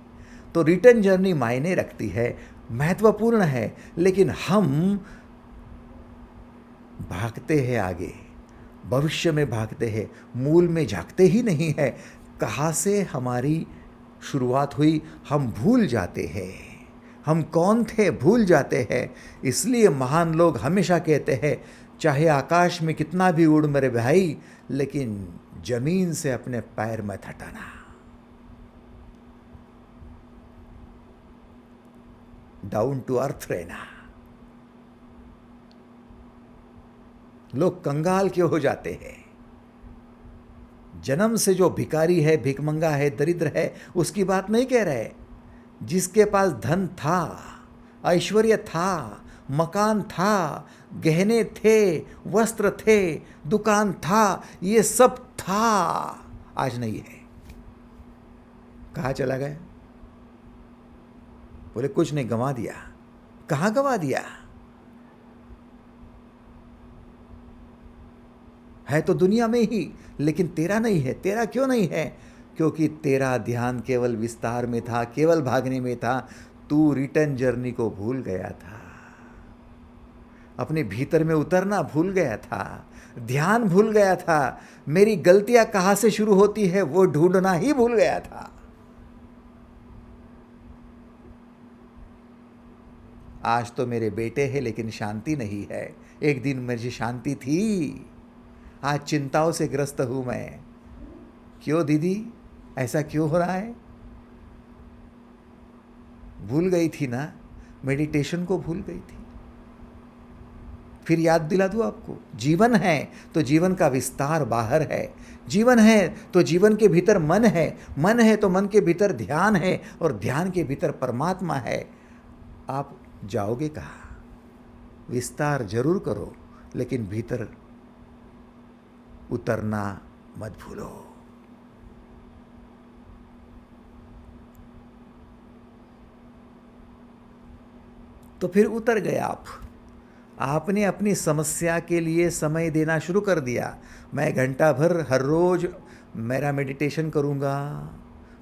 तो रिटर्न जर्नी मायने रखती है, महत्वपूर्ण है, लेकिन हम भागते हैं आगे, भविष्य में भागते हैं, मूल में झांकते ही नहीं है। कहाँ से हमारी शुरुआत हुई हम भूल जाते हैं, हम कौन थे भूल जाते हैं। इसलिए महान लोग हमेशा कहते हैं, चाहे आकाश में कितना भी उड़ मेरे भाई, लेकिन जमीन से अपने पैर मत हटाना। डाउन टू अर्थ रहना। लोग कंगाल क्यों हो जाते हैं? जन्म से जो भिखारी है, भिखमंगा है, दरिद्र है, उसकी बात नहीं कह रहे। जिसके पास धन था, ऐश्वर्य था, मकान था, गहने थे, वस्त्र थे, दुकान था, ये सब था, आज नहीं है। कहाँ चला गया? बोले कुछ नहीं, गंवा दिया। कहाँ गंवा दिया? है तो दुनिया में ही, लेकिन तेरा नहीं है। तेरा क्यों नहीं है? क्योंकि तेरा ध्यान केवल विस्तार में था, केवल भागने में था। तू रिटर्न जर्नी को भूल गया था, अपने भीतर में उतरना भूल गया था, ध्यान भूल गया था, मेरी गलतियां कहाँ से शुरू होती है वो ढूंढना ही भूल गया था। आज तो मेरे बेटे हैं लेकिन शांति नहीं है। एक दिन मुझे शांति थी, आज चिंताओं से ग्रस्त हूं मैं। क्यों दीदी, ऐसा क्यों हो रहा है? भूल गई थी ना, मेडिटेशन को भूल गई थी। फिर याद दिला दूं आपको, जीवन है तो जीवन का विस्तार बाहर है, जीवन है तो जीवन के भीतर मन है, मन है तो मन के भीतर ध्यान है, और ध्यान के भीतर परमात्मा है। आप जाओगे कहाँ? विस्तार जरूर करो, लेकिन भीतर उतरना मत भूलो। तो फिर उतर गए आप। आपने अपनी समस्या के लिए समय देना शुरू कर दिया। मैं घंटा भर हर रोज मेरा मेडिटेशन करूँगा,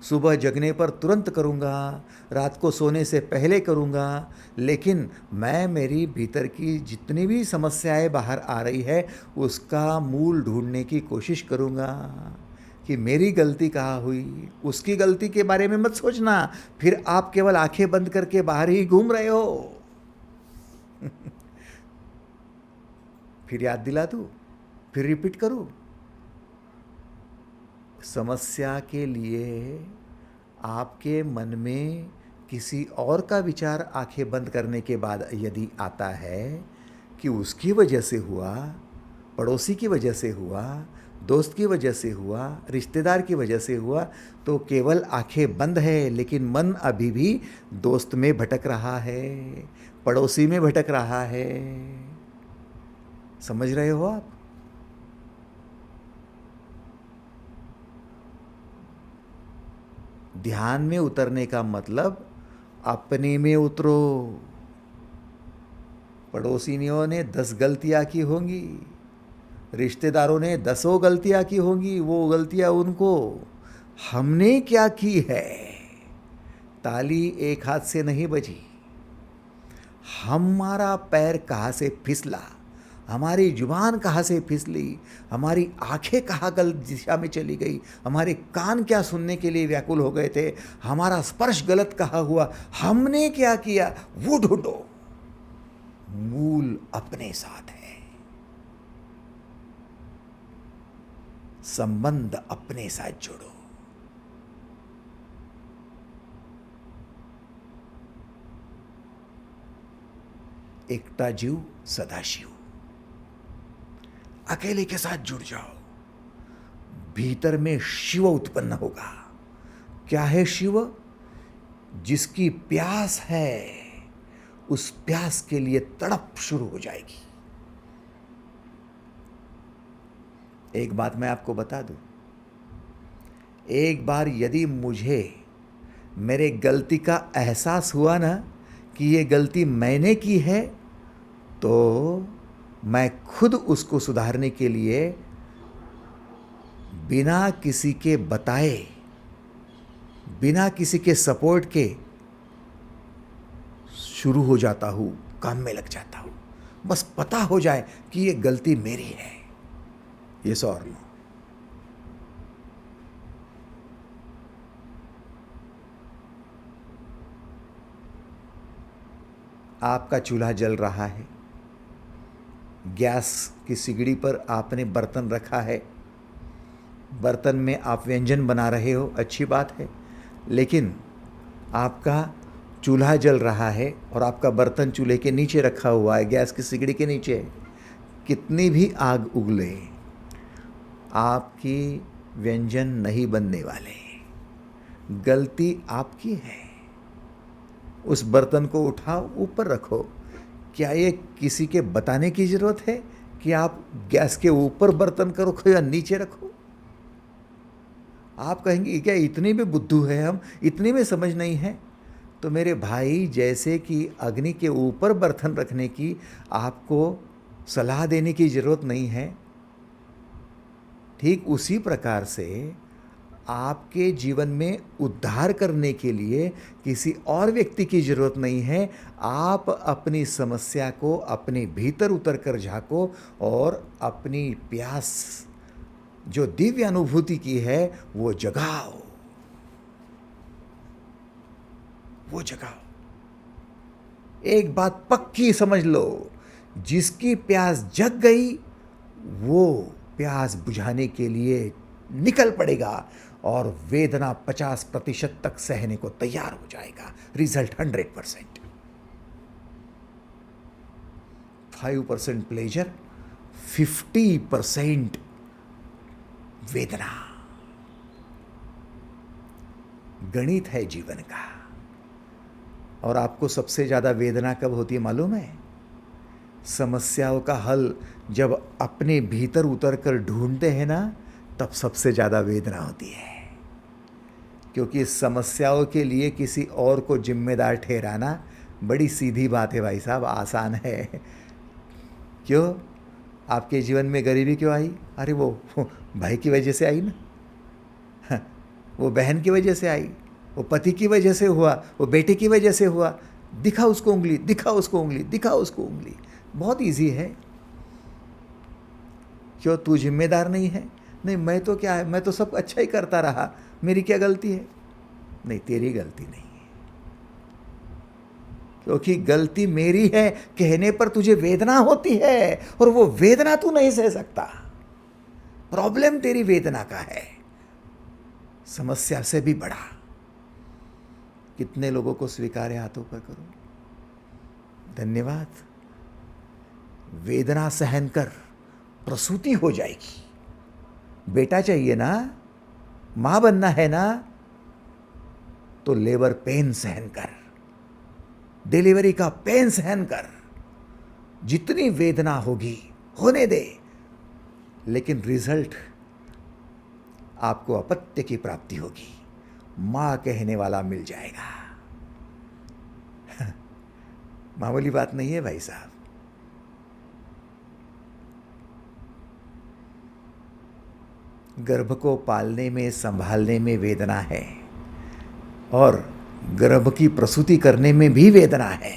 सुबह जगने पर तुरंत करूँगा, रात को सोने से पहले करूँगा, लेकिन मैं मेरी भीतर की जितनी भी समस्याएं बाहर आ रही है उसका मूल ढूंढने की कोशिश करूँगा कि मेरी गलती कहाँ हुई। उसकी गलती के बारे में मत सोचना, फिर आप केवल आंखें बंद करके बाहर ही घूम रहे हो। फिर याद दिला दूँ, फिर रिपीट करूँ। समस्या के लिए आपके मन में किसी और का विचार आंखें बंद करने के बाद यदि आता है कि उसकी वजह से हुआ, पड़ोसी की वजह से हुआ, दोस्त की वजह से हुआ, रिश्तेदार की वजह से हुआ, तो केवल आंखें बंद है, लेकिन मन अभी भी दोस्त में भटक रहा है, पड़ोसी में भटक रहा है। समझ रहे हो आप? ध्यान में उतरने का मतलब अपने में उतरो। पड़ोसियों ने 10 गलतियां की होंगी, रिश्तेदारों ने 10 गलतियां की होंगी, वो गलतियां उनको, हमने क्या की है? ताली एक हाथ से नहीं बजी। हमारा पैर कहाँ से फिसला, हमारी जुबान कहाँ से फिसली, हमारी आंखें कहाँ गलत दिशा में चली गई, हमारे कान क्या सुनने के लिए व्याकुल हो गए थे, हमारा स्पर्श गलत कहाँ हुआ, हमने क्या किया, वो ढूंढो। मूल अपने साथ है, संबंध अपने साथ जोड़ो। एकटा जीव सदाशिव, अकेले के साथ जुड़ जाओ, भीतर में शिव उत्पन्न होगा। क्या है शिव? जिसकी प्यास है, उस प्यास के लिए तड़प शुरू हो जाएगी। एक बात मैं आपको बता दूं, एक बार यदि मुझे मेरे गलती का एहसास हुआ ना कि ये गलती मैंने की है, तो मैं खुद उसको सुधारने के लिए बिना किसी के बताए, बिना किसी के सपोर्ट के शुरू हो जाता हूँ, काम में लग जाता हूँ। बस पता हो जाए कि ये गलती मेरी है, यस और नो। आपका चूल्हा जल रहा है, गैस की सिगड़ी पर आपने बर्तन रखा है, बर्तन में आप व्यंजन बना रहे हो, अच्छी बात है, लेकिन आपका चूल्हा जल रहा है और आपका बर्तन चूल्हे के नीचे रखा हुआ है, गैस की सिगड़ी के नीचे। कितनी भी आग उगले, आपकी व्यंजन नहीं बनने वाले। गलती आपकी है। उस बर्तन को उठाओ, ऊपर रखो। क्या ये किसी के बताने की ज़रूरत है कि आप गैस के ऊपर बर्तन को रखो या नीचे रखो? आप कहेंगे क्या इतने में बुद्धू है हम, इतने में समझ नहीं है? तो मेरे भाई, जैसे कि अग्नि के ऊपर बर्तन रखने की आपको सलाह देने की ज़रूरत नहीं है, ठीक उसी प्रकार से आपके जीवन में उद्धार करने के लिए किसी और व्यक्ति की ज़रूरत नहीं है। आप अपनी समस्या को अपने भीतर उतर कर झाँको और अपनी प्यास, जो दिव्य अनुभूति की है, वो जगाओ, वो जगाओ। एक बात पक्की समझ लो, जिसकी प्यास जग गई, वो प्यास बुझाने के लिए निकल पड़ेगा और वेदना 50% तक सहने को तैयार हो जाएगा। रिजल्ट 100%। 5% प्लेजर, 50% वेदना। गणित है जीवन का। और आपको सबसे ज़्यादा वेदना कब होती है मालूम है? समस्याओं का हल जब अपने भीतर उतर कर ढूंढते हैं ना, तब सबसे ज़्यादा वेदना होती है। क्योंकि समस्याओं के लिए किसी और को जिम्मेदार ठहराना बड़ी सीधी बात है भाई साहब, आसान है। क्यों? आपके जीवन में गरीबी क्यों आई? अरे वो भाई की वजह से आई ना, वो बहन की वजह से आई, वो पति की वजह से हुआ, वो बेटे की वजह से हुआ। दिखा उसको उंगली, दिखा उसको उंगली, दिखा उसको उंगली। बहुत इजी है। क्यों? तू जिम्मेदार नहीं है? नहीं, मैं तो क्या है, मैं तो सब अच्छा ही करता रहा, मेरी क्या गलती है? नहीं, तेरी गलती नहीं है, क्योंकि गलती मेरी है कहने पर तुझे वेदना होती है, और वो वेदना तू नहीं सह सकता। प्रॉब्लम तेरी वेदना का है, समस्या से भी बड़ा। कितने लोगों को स्वीकार है? हाथों पर करो। धन्यवाद। वेदना सहन कर, प्रसूति हो जाएगी। बेटा चाहिए ना, मां बनना है ना, तो लेबर पेन सहन कर, डिलीवरी का पेन सहन कर। जितनी वेदना होगी होने दे, लेकिन रिजल्ट आपको अपत्य की प्राप्ति होगी। मां कहने वाला मिल जाएगा। मामूली बात नहीं है भाई साहब। गर्भ को पालने में, संभालने में वेदना है, और गर्भ की प्रसूति करने में भी वेदना है,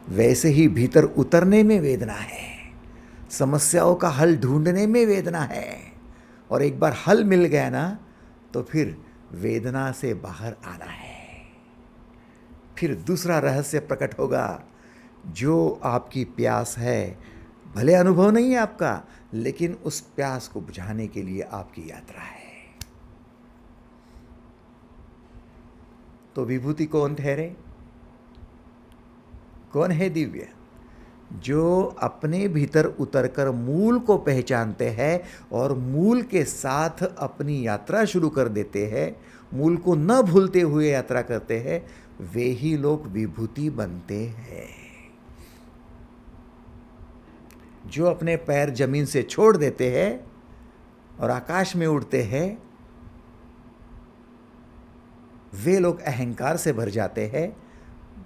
वैसे ही भीतर उतरने में वेदना है, समस्याओं का हल ढूंढने में वेदना है। और एक बार हल मिल गया ना, तो फिर वेदना से बाहर आना है। फिर दूसरा रहस्य प्रकट होगा। जो आपकी प्यास है, भले अनुभव नहीं है आपका, लेकिन उस प्यास को बुझाने के लिए आपकी यात्रा है। तो विभूति कौन ठहरे? कौन है दिव्य? जो अपने भीतर उतरकर मूल को पहचानते हैं और मूल के साथ अपनी यात्रा शुरू कर देते हैं, मूल को न भूलते हुए यात्रा करते हैं, वे ही लोग विभूति बनते हैं। जो अपने पैर जमीन से छोड़ देते हैं और आकाश में उड़ते हैं, वे लोग अहंकार से भर जाते हैं।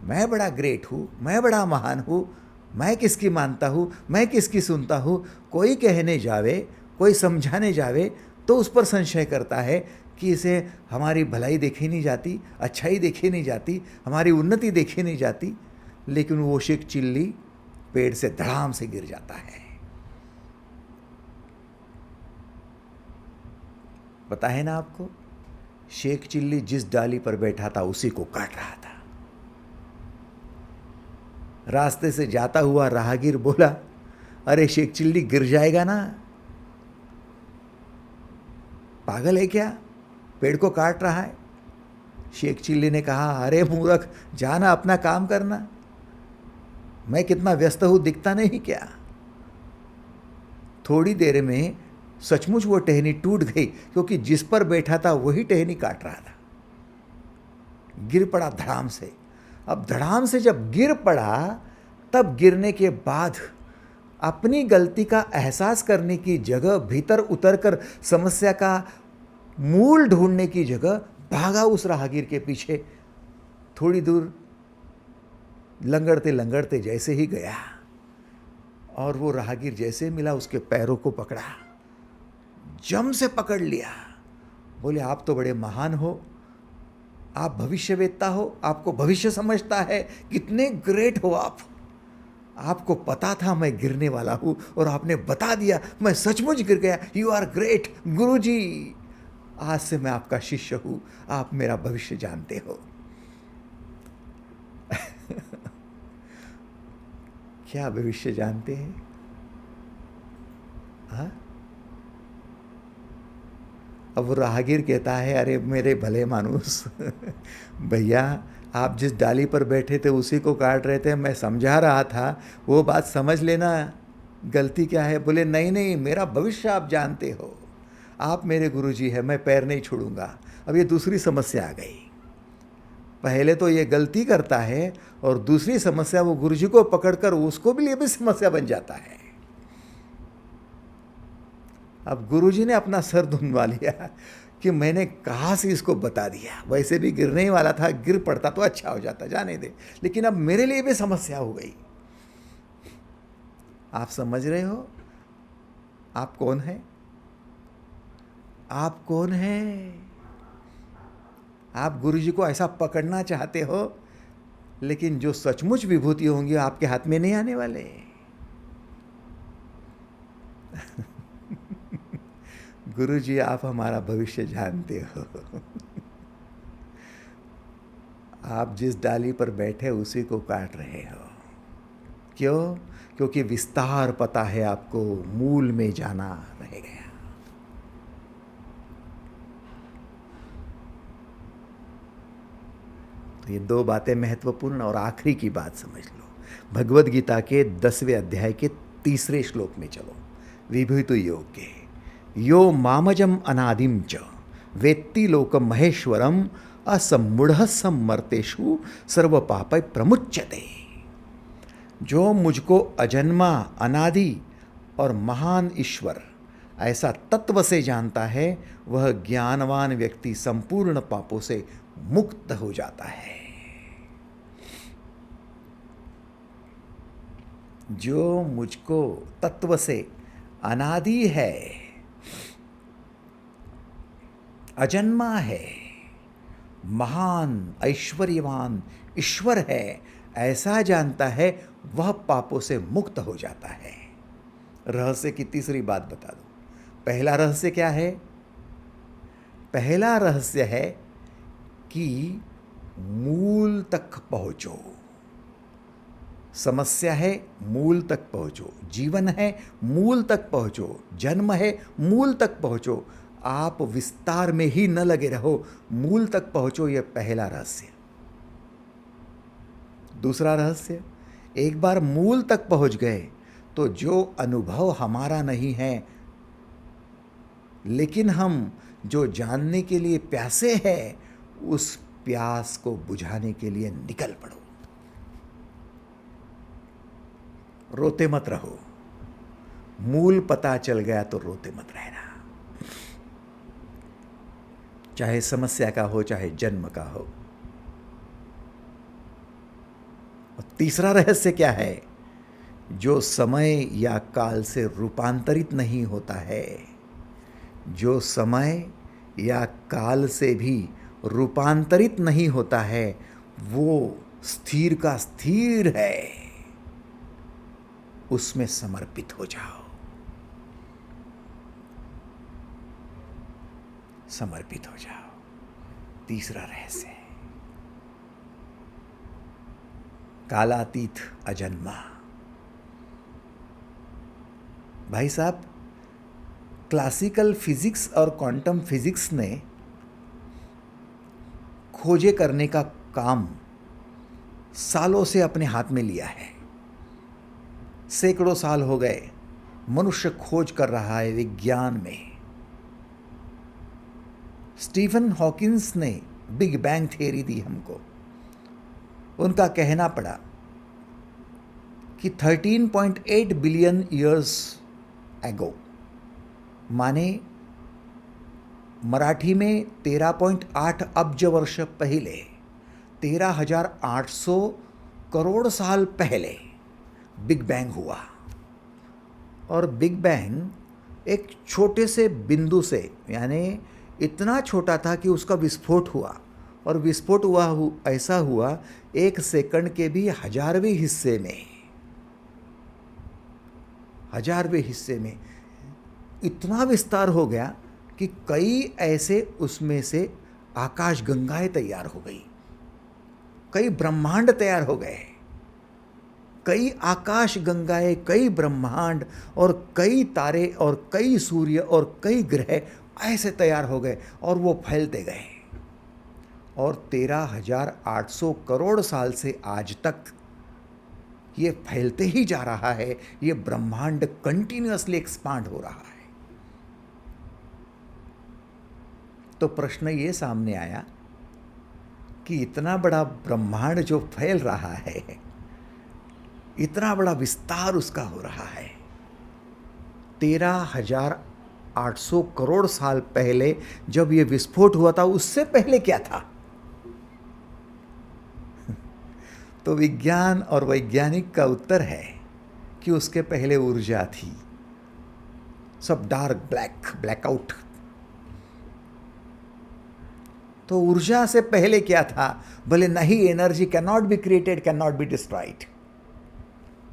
मैं बड़ा ग्रेट हूँ, मैं बड़ा महान हूँ, मैं किसकी मानता हूँ, मैं किसकी सुनता हूँ। कोई कहने जावे, कोई समझाने जावे तो उस पर संशय करता है कि इसे हमारी भलाई देखी नहीं जाती, अच्छाई देखी नहीं जाती, हमारी उन्नति देखी नहीं जाती। लेकिन वो शेख चिल्ली पेड़ से धड़ाम से गिर जाता है। पता है ना आपको, शेख चिल्ली जिस डाली पर बैठा था उसी को काट रहा था। रास्ते से जाता हुआ राहगीर बोला, अरे शेख चिल्ली गिर जाएगा ना, पागल है क्या, पेड़ को काट रहा है। शेख चिल्ली ने कहा, अरे मूर्ख, जाना अपना काम करना, मैं कितना व्यस्त हूं दिखता नहीं क्या। थोड़ी देर में सचमुच वो टहनी टूट गई, क्योंकि जिस पर बैठा था वही टहनी काट रहा था। गिर पड़ा धड़ाम से। अब धड़ाम से जब गिर पड़ा, तब गिरने के बाद अपनी गलती का एहसास करने की जगह, भीतर उतरकर समस्या का मूल ढूंढने की जगह भागा उस राहगीर के पीछे। थोड़ी दूर लंगड़ते लंगड़ते जैसे ही गया, और वो राहगीर जैसे मिला उसके पैरों को पकड़ा, जम से पकड़ लिया। बोले, आप तो बड़े महान हो, आप भविष्यवेत्ता हो, आपको भविष्य समझता है, कितने ग्रेट हो आप। आपको पता था मैं गिरने वाला हूं और आपने बता दिया, मैं सचमुच गिर गया। यू आर ग्रेट गुरुजी, आज से मैं आपका शिष्य हूं, आप मेरा भविष्य जानते हो। क्या भविष्य जानते हैं? हाँ? अब वो राहगीर कहता है, अरे मेरे भले मानुस, भैया आप जिस डाली पर बैठे थे उसी को काट रहे थे, मैं समझा रहा था, वो बात समझ लेना, गलती क्या है। बोले, नहीं नहीं, मेरा भविष्य आप जानते हो, आप मेरे गुरुजी हैं, मैं पैर नहीं छोड़ूंगा। अब ये दूसरी समस्या आ गई। पहले तो ये गलती करता है, और दूसरी समस्या वो गुरुजी को पकड़कर उसको भी लिए भी समस्या बन जाता है। अब गुरुजी ने अपना सर धुनवा लिया कि मैंने कहाँ से इसको बता दिया, वैसे भी गिरने ही वाला था, गिर पड़ता तो अच्छा हो जाता, जाने दे, लेकिन अब मेरे लिए भी समस्या हो गई। आप समझ रहे हो आप कौन है? आप कौन है? आप गुरुजी को ऐसा पकड़ना चाहते हो, लेकिन जो सचमुच विभूति होंगी आपके हाथ में नहीं आने वाले। गुरुजी, आप हमारा भविष्य जानते हो। आप जिस डाली पर बैठे उसी को काट रहे हो। क्यों? क्योंकि विस्तार पता है आपको, मूल में जाना रह गया। तो ये दो बातें महत्वपूर्ण, और आखिरी की बात समझ लो। भगवद गीता के 10वें अध्याय के 3रे श्लोक में चलो, विभूति योग के। यो मामजम अनादिम च वेत्ति लोकम महेश्वरम असमूढ़ सम्मर्तेषु सर्व पापै प्रमुच्यते। जो मुझको अजन्मा, अनादि और महान ईश्वर ऐसा तत्व से जानता है, वह ज्ञानवान व्यक्ति संपूर्ण पापों से मुक्त हो जाता है। जो मुझको तत्व से अनादि है, अजन्मा है, महान ऐश्वर्यवान ईश्वर है, ऐसा जानता है वह पापों से मुक्त हो जाता है। रहस्य की तीसरी बात बता दो। पहला रहस्य क्या है? पहला रहस्य है कि मूल तक पहुंचो। समस्या है, मूल तक पहुंचो। जीवन है, मूल तक पहुंचो। जन्म है, मूल तक पहुंचो। आप विस्तार में ही न लगे रहो, मूल तक पहुंचो। यह पहला रहस्य। दूसरा रहस्य, एक बार मूल तक पहुंच गए तो जो अनुभव हमारा नहीं है, लेकिन हम जो जानने के लिए प्यासे हैं, उस प्यास को बुझाने के लिए निकल पड़ो। रोते मत रहो। मूल पता चल गया तो रोते मत रहना, चाहे समस्या का हो, चाहे जन्म का हो। और तीसरा रहस्य क्या है? जो समय या काल से रूपांतरित नहीं होता है, जो समय या काल से भी रूपांतरित नहीं होता है, वो स्थिर का स्थिर है। उसमें समर्पित हो जाओ, समर्पित हो जाओ। तीसरा रहस्य, कालातीत अजन्मा। भाई साहब, क्लासिकल फिजिक्स और क्वांटम फिजिक्स ने खोजे करने का काम सालों से अपने हाथ में लिया है। सैकड़ों साल हो गए मनुष्य खोज कर रहा है विज्ञान में। स्टीफन हॉकिंस ने बिग बैंग थियरी दी हमको। उनका कहना पड़ा कि 13.8 बिलियन ईयर्स एगो, माने मराठी में 13.8 अब्ज वर्ष पहले, 13,800 करोड़ साल पहले बिग बैंग हुआ। और बिग बैंग एक छोटे से बिंदु से, यानी इतना छोटा था कि उसका विस्फोट हुआ। और विस्फोट ऐसा हुआ 1 सेकंड के भी हजारवें हिस्से में इतना विस्तार हो गया कि कई ऐसे उसमें से आकाश गंगाएं तैयार हो गई, कई ब्रह्मांड तैयार हो गए, कई आकाश गंगाएं, कई ब्रह्मांड और कई तारे और कई सूर्य और कई ग्रह ऐसे तैयार हो गए और वो फैलते गए। और 13,800 करोड़ साल से आज तक ये फैलते ही जा रहा है। ये ब्रह्मांड कंटिन्यूअसली एक्सपांड हो रहा है। तो प्रश्न ये सामने आया कि इतना बड़ा ब्रह्मांड जो फैल रहा है, इतना बड़ा विस्तार उसका हो रहा है, 13,800 करोड़ साल पहले जब ये विस्फोट हुआ था, उससे पहले क्या था? तो विज्ञान और वैज्ञानिक का उत्तर है कि उसके पहले ऊर्जा थी, सब डार्क ब्लैकआउट। तो ऊर्जा से पहले क्या था? बोले नहीं, energy can not be created, can not be destroyed.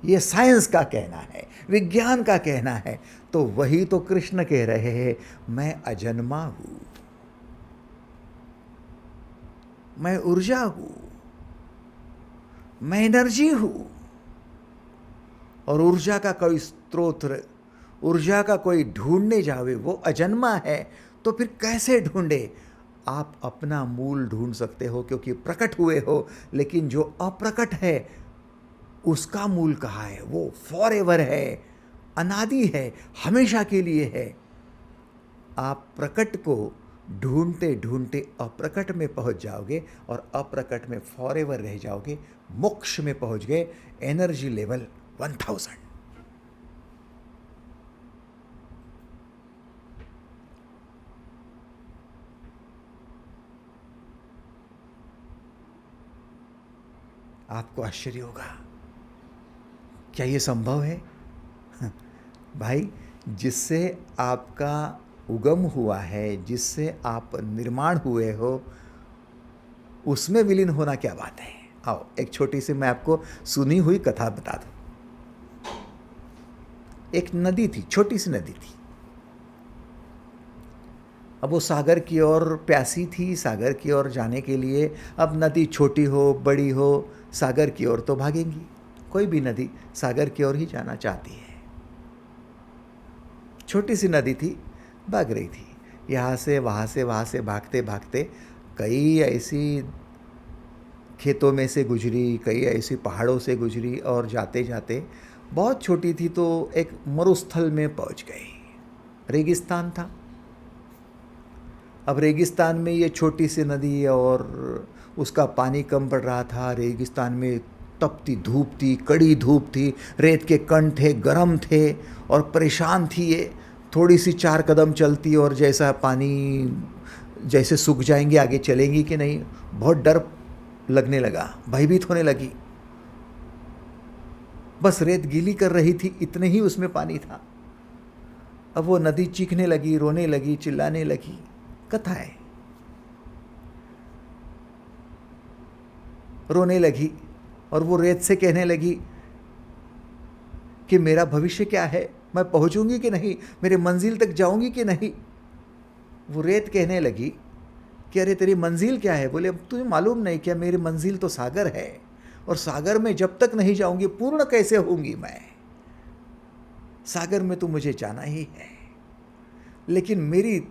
ये साइंस का कहना है, विज्ञान का कहना है। तो वही तो कृष्ण कह रहे हैं, मैं अजन्मा हूं, मैं ऊर्जा हूं, मैं एनर्जी हूं। और ऊर्जा का कोई स्रोत, ऊर्जा का कोई ढूंढने जावे, वो अजन्मा है। तो फिर कैसे ढूंढे? आप अपना मूल ढूंढ सकते हो, क्योंकि प्रकट हुए हो। लेकिन जो अप्रकट है उसका मूल कहाँ है? वो फॉरएवर है, अनादि है, हमेशा के लिए है। आप प्रकट को ढूंढते ढूंढते अप्रकट में पहुंच जाओगे और अप्रकट में फॉरएवर रह जाओगे। मोक्ष में पहुंच गए, एनर्जी लेवल 1000। आपको आश्चर्य होगा, क्या ये संभव है? भाई, जिससे आपका उगम हुआ है, जिससे आप निर्माण हुए हो, उसमें विलीन होना क्या बात है। आओ एक छोटी सी मैं आपको सुनी हुई कथा बता दूं। एक नदी थी, छोटी सी नदी थी। अब वो सागर की ओर प्यासी थी, सागर की ओर जाने के लिए। अब नदी छोटी हो बड़ी हो, सागर की ओर तो भागेंगी। कोई भी नदी सागर की ओर ही जाना चाहती है। छोटी सी नदी थी, भाग रही थी, यहाँ से वहाँ से, वहाँ से भागते भागते कई ऐसी खेतों में से गुजरी, कई ऐसी पहाड़ों से गुजरी, और जाते जाते बहुत छोटी थी तो एक मरुस्थल में पहुँच गई। रेगिस्तान था। अब रेगिस्तान में ये छोटी सी नदी, और उसका पानी कम पड़ रहा था। रेगिस्तान में तपती धूप थी, कड़ी धूप थी, रेत के कण थे, गरम थे, और परेशान थी ये। थोड़ी सी 4 कदम चलती और जैसा पानी जैसे सूख जाएंगे, आगे चलेंगी कि नहीं, बहुत डर लगने लगा, भयभीत होने लगी। बस रेत गीली कर रही थी, इतने ही उसमें पानी था। अब वो नदी चीखने लगी, रोने लगी, चिल्लाने लगी। कथा है। रोने लगी और वो रेत से कहने लगी कि मेरा भविष्य क्या है, मैं पहुंचूंगी कि नहीं, मेरे मंजिल तक जाऊंगी कि नहीं। वो रेत कहने लगी कि अरे तेरी मंजिल क्या है। बोले अब तुझे मालूम नहीं क्या, मेरी मंजिल तो सागर है, और सागर में जब तक नहीं जाऊंगी पूर्ण कैसे होंगी मैं। सागर में तो मुझे जाना ही है, लेकिन मेरी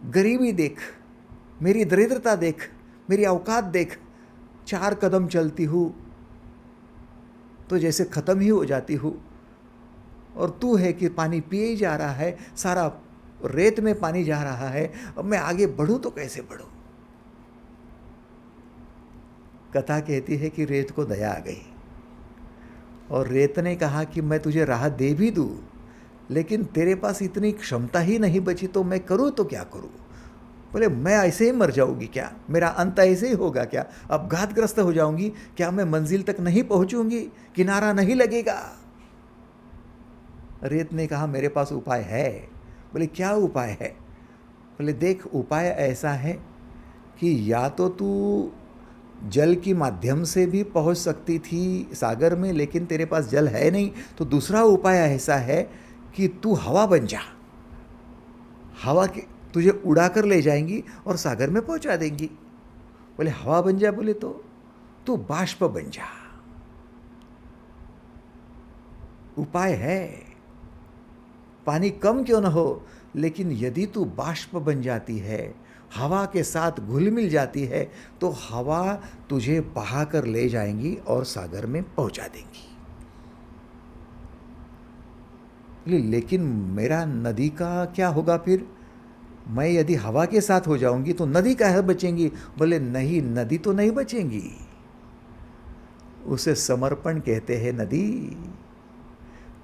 गरीबी देख, मेरी दरिद्रता देख, मेरी औकात देख। 4 कदम चलती हूँ तो जैसे ख़त्म ही हो जाती हूँ, और तू है कि पानी पिए ही जा रहा है, सारा रेत में पानी जा रहा है। अब मैं आगे बढ़ूँ तो कैसे बढ़ूँ। कथा कहती है कि रेत को दया आ गई, और रेत ने कहा कि मैं तुझे राह दे भी दूँ, लेकिन तेरे पास इतनी क्षमता ही नहीं बची, तो मैं करूँ तो क्या करूँ। बोले मैं ऐसे ही मर जाऊंगी क्या, मेरा अंत ऐसे ही होगा क्या, अपघातग्रस्त हो जाऊंगी क्या, मैं मंजिल तक नहीं पहुंचूंगी, किनारा नहीं लगेगा। रेत ने कहा मेरे पास उपाय है। बोले क्या उपाय है। बोले देख, उपाय ऐसा है कि या तो तू जल के माध्यम से भी पहुंच सकती थी सागर में, लेकिन तेरे पास जल है नहीं, तो दूसरा उपाय ऐसा है कि तू हवा बन जा। हवा के तुझे उड़ा कर ले जाएंगी और सागर में पहुंचा देंगी। बोले हवा बन जा। बोले तो तू बाष्प बन जा। उपाय है, पानी कम क्यों न हो, लेकिन यदि तू बाष्प बन जाती है, हवा के साथ घुल मिल जाती है, तो हवा तुझे बहा कर ले जाएंगी और सागर में पहुंचा देंगी। लेकिन मेरा नदी का क्या होगा फिर, मैं यदि हवा के साथ हो जाऊंगी तो नदी कहाँ बचेंगी। बोले नहीं, नदी तो नहीं बचेंगी, उसे समर्पण कहते हैं। नदी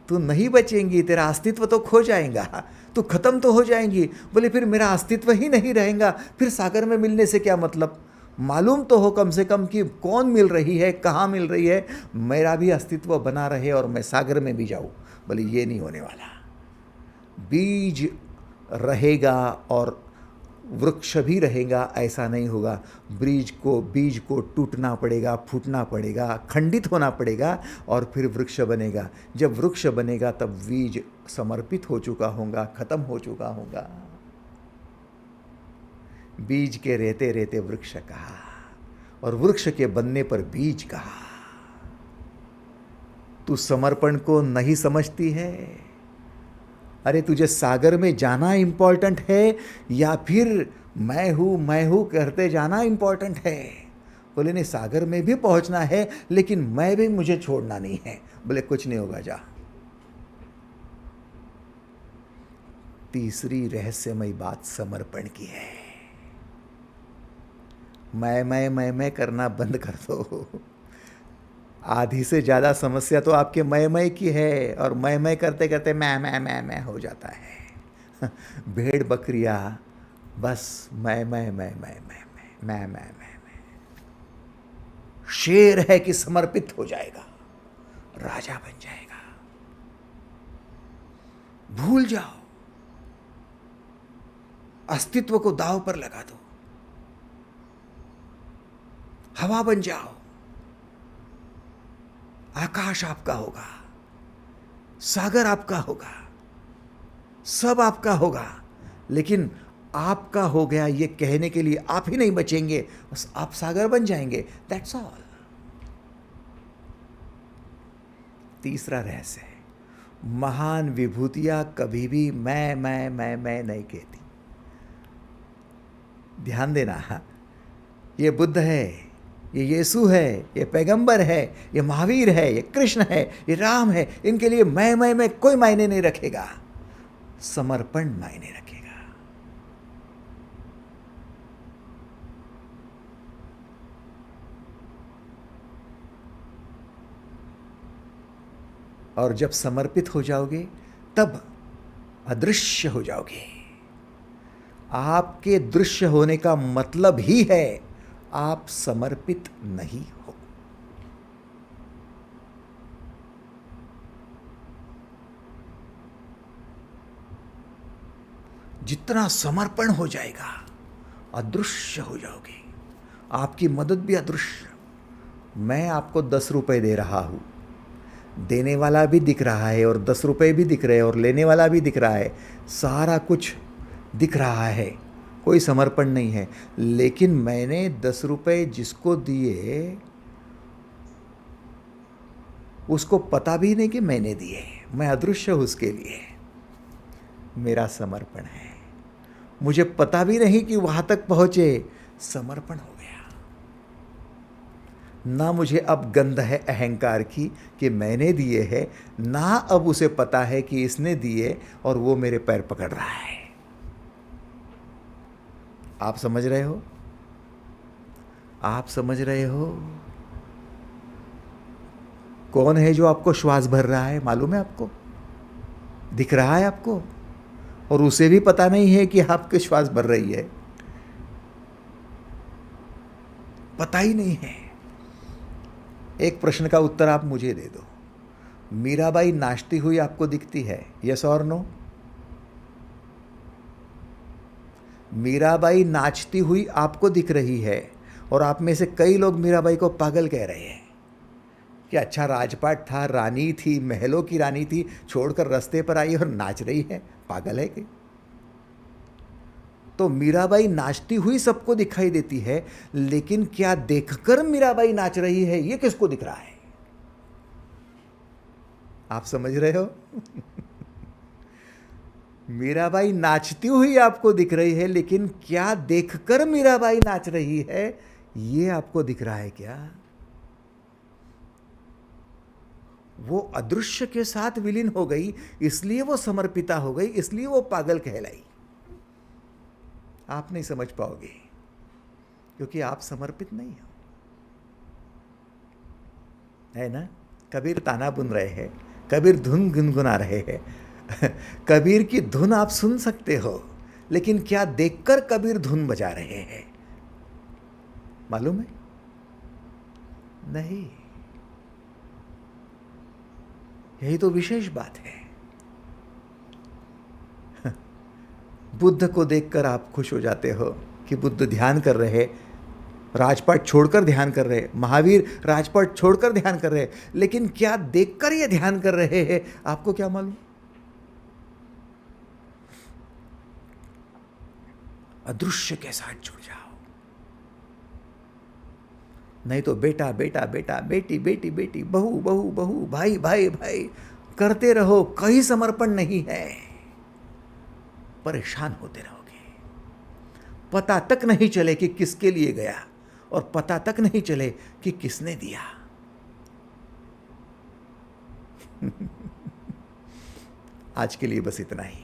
तू नहीं बचेंगी, तेरा अस्तित्व तो खो जाएगा, तू खत्म तो हो जाएंगी। बोले फिर मेरा अस्तित्व ही नहीं रहेगा, फिर सागर में मिलने से क्या मतलब। मालूम तो हो कम से कम कि कौन मिल रही है, कहाँ मिल रही है, मेरा भी अस्तित्व बना रहे और मैं सागर में भी जाऊँ। बोले ये नहीं होने वाला। बीज रहेगा और वृक्ष भी रहेगा, ऐसा नहीं होगा। बीज को टूटना पड़ेगा, फूटना पड़ेगा, खंडित होना पड़ेगा, और फिर वृक्ष बनेगा। जब वृक्ष बनेगा तब बीज समर्पित हो चुका होगा, खत्म हो चुका होगा। बीज के रहते रहते वृक्ष कहा, और वृक्ष के बनने पर बीज कहा। तू समर्पण को नहीं समझती है। अरे तुझे सागर में जाना इंपॉर्टेंट है, या फिर मैं हूँ करते जाना इंपॉर्टेंट है। बोले नहीं, सागर में भी पहुँचना है, लेकिन मैं भी, मुझे छोड़ना नहीं है। बोले कुछ नहीं होगा, जा। तीसरी रहस्यमयी बात समर्पण की है। मैं करना बंद कर दो। आधी से ज़्यादा समस्या तो आपके मैं की है, और मैं करते करते मैं हो जाता है। भेड़ बकरियाँ बस मैं। शेर है कि समर्पित हो जाएगा, राजा बन जाएगा। भूल जाओ, अस्तित्व को दांव पर लगा दो, हवा बन जाओ, आकाश आपका होगा, सागर आपका होगा, सब आपका होगा। लेकिन आपका हो गया ये कहने के लिए आप ही नहीं बचेंगे, बस आप सागर बन जाएंगे, दैट्स ऑल। तीसरा रहस्य है, महान विभूतियां कभी भी मैं नहीं कहती। ध्यान देना, ये बुद्ध है, ये यीशु है, ये पैगंबर है, ये महावीर है, ये कृष्ण है, ये राम है, इनके लिए मैं कोई मायने नहीं रखेगा, समर्पण मायने रखेगा। और जब समर्पित हो जाओगे तब अदृश्य हो जाओगे। आपके दृश्य होने का मतलब ही है आप समर्पित नहीं हो। जितना समर्पण हो जाएगा अदृश्य हो जाओगे, आपकी मदद भी अदृश्य। मैं आपको 10 रुपए दे रहा हूं, देने वाला भी दिख रहा है और 10 रुपए भी दिख रहे हैं और लेने वाला भी दिख रहा है, सारा कुछ दिख रहा है, कोई समर्पण नहीं है। लेकिन मैंने 10 रुपए जिसको दिए उसको पता भी नहीं कि मैंने दिए, मैं अदृश्य हूं उसके लिए, मेरा समर्पण है। मुझे पता भी नहीं कि वहां तक पहुंचे, समर्पण हो गया। ना मुझे अब गंध है अहंकार की कि मैंने दिए है, ना अब उसे पता है कि इसने दिए और वो मेरे पैर पकड़ रहा है। आप समझ रहे हो? आप समझ रहे हो? कौन है जो आपको श्वास भर रहा है? मालूम है आपको? दिख रहा है आपको? और उसे भी पता नहीं है कि आपके श्वास भर रही है, पता ही नहीं है। एक प्रश्न का उत्तर आप मुझे दे दो, मीराबाई नाचती हुई आपको दिखती है? यस और नो? मीराबाई नाचती हुई आपको दिख रही है और आप में से कई लोग मीराबाई को पागल कह रहे हैं कि अच्छा राजपाट था, रानी थी, महलों की रानी थी, छोड़कर रास्ते पर आई और नाच रही है, पागल है कि? तो मीराबाई नाचती हुई सबको दिखाई देती है, लेकिन क्या देखकर मीराबाई नाच रही है ये किसको दिख रहा है? आप समझ रहे हो? मीराबाई नाचती हुई आपको दिख रही है, लेकिन क्या देखकर मीराबाई नाच रही है ये आपको दिख रहा है क्या? वो अदृश्य के साथ विलीन हो गई, इसलिए वो समर्पिता हो गई, इसलिए वो पागल कहलाई। आप नहीं समझ पाओगे क्योंकि आप समर्पित नहीं हो, है ना? कबीर ताना बुन रहे हैं, कबीर धुन गुनगुना रहे हैं। कबीर की धुन आप सुन सकते हो, लेकिन क्या देखकर कबीर धुन बजा रहे हैं मालूम है? नहीं। यही तो विशेष बात है। बुद्ध को देखकर आप खुश हो जाते हो कि बुद्ध ध्यान कर रहे, राजपाट छोड़कर ध्यान कर रहे, महावीर राजपाट छोड़कर ध्यान कर रहे, लेकिन क्या देखकर ये ध्यान कर रहे हैं आपको क्या मालूम? अदृश्य के साथ जुड़ जाओ, नहीं तो बेटा बेटा बेटा, बेटी बेटी बेटी, बहू बहू बहू, भाई भाई भाई करते रहो, कहीं समर्पण नहीं है, परेशान होते रहोगे। पता तक नहीं चले कि किसके लिए गया और पता तक नहीं चले कि किसने दिया। आज के लिए बस इतना ही।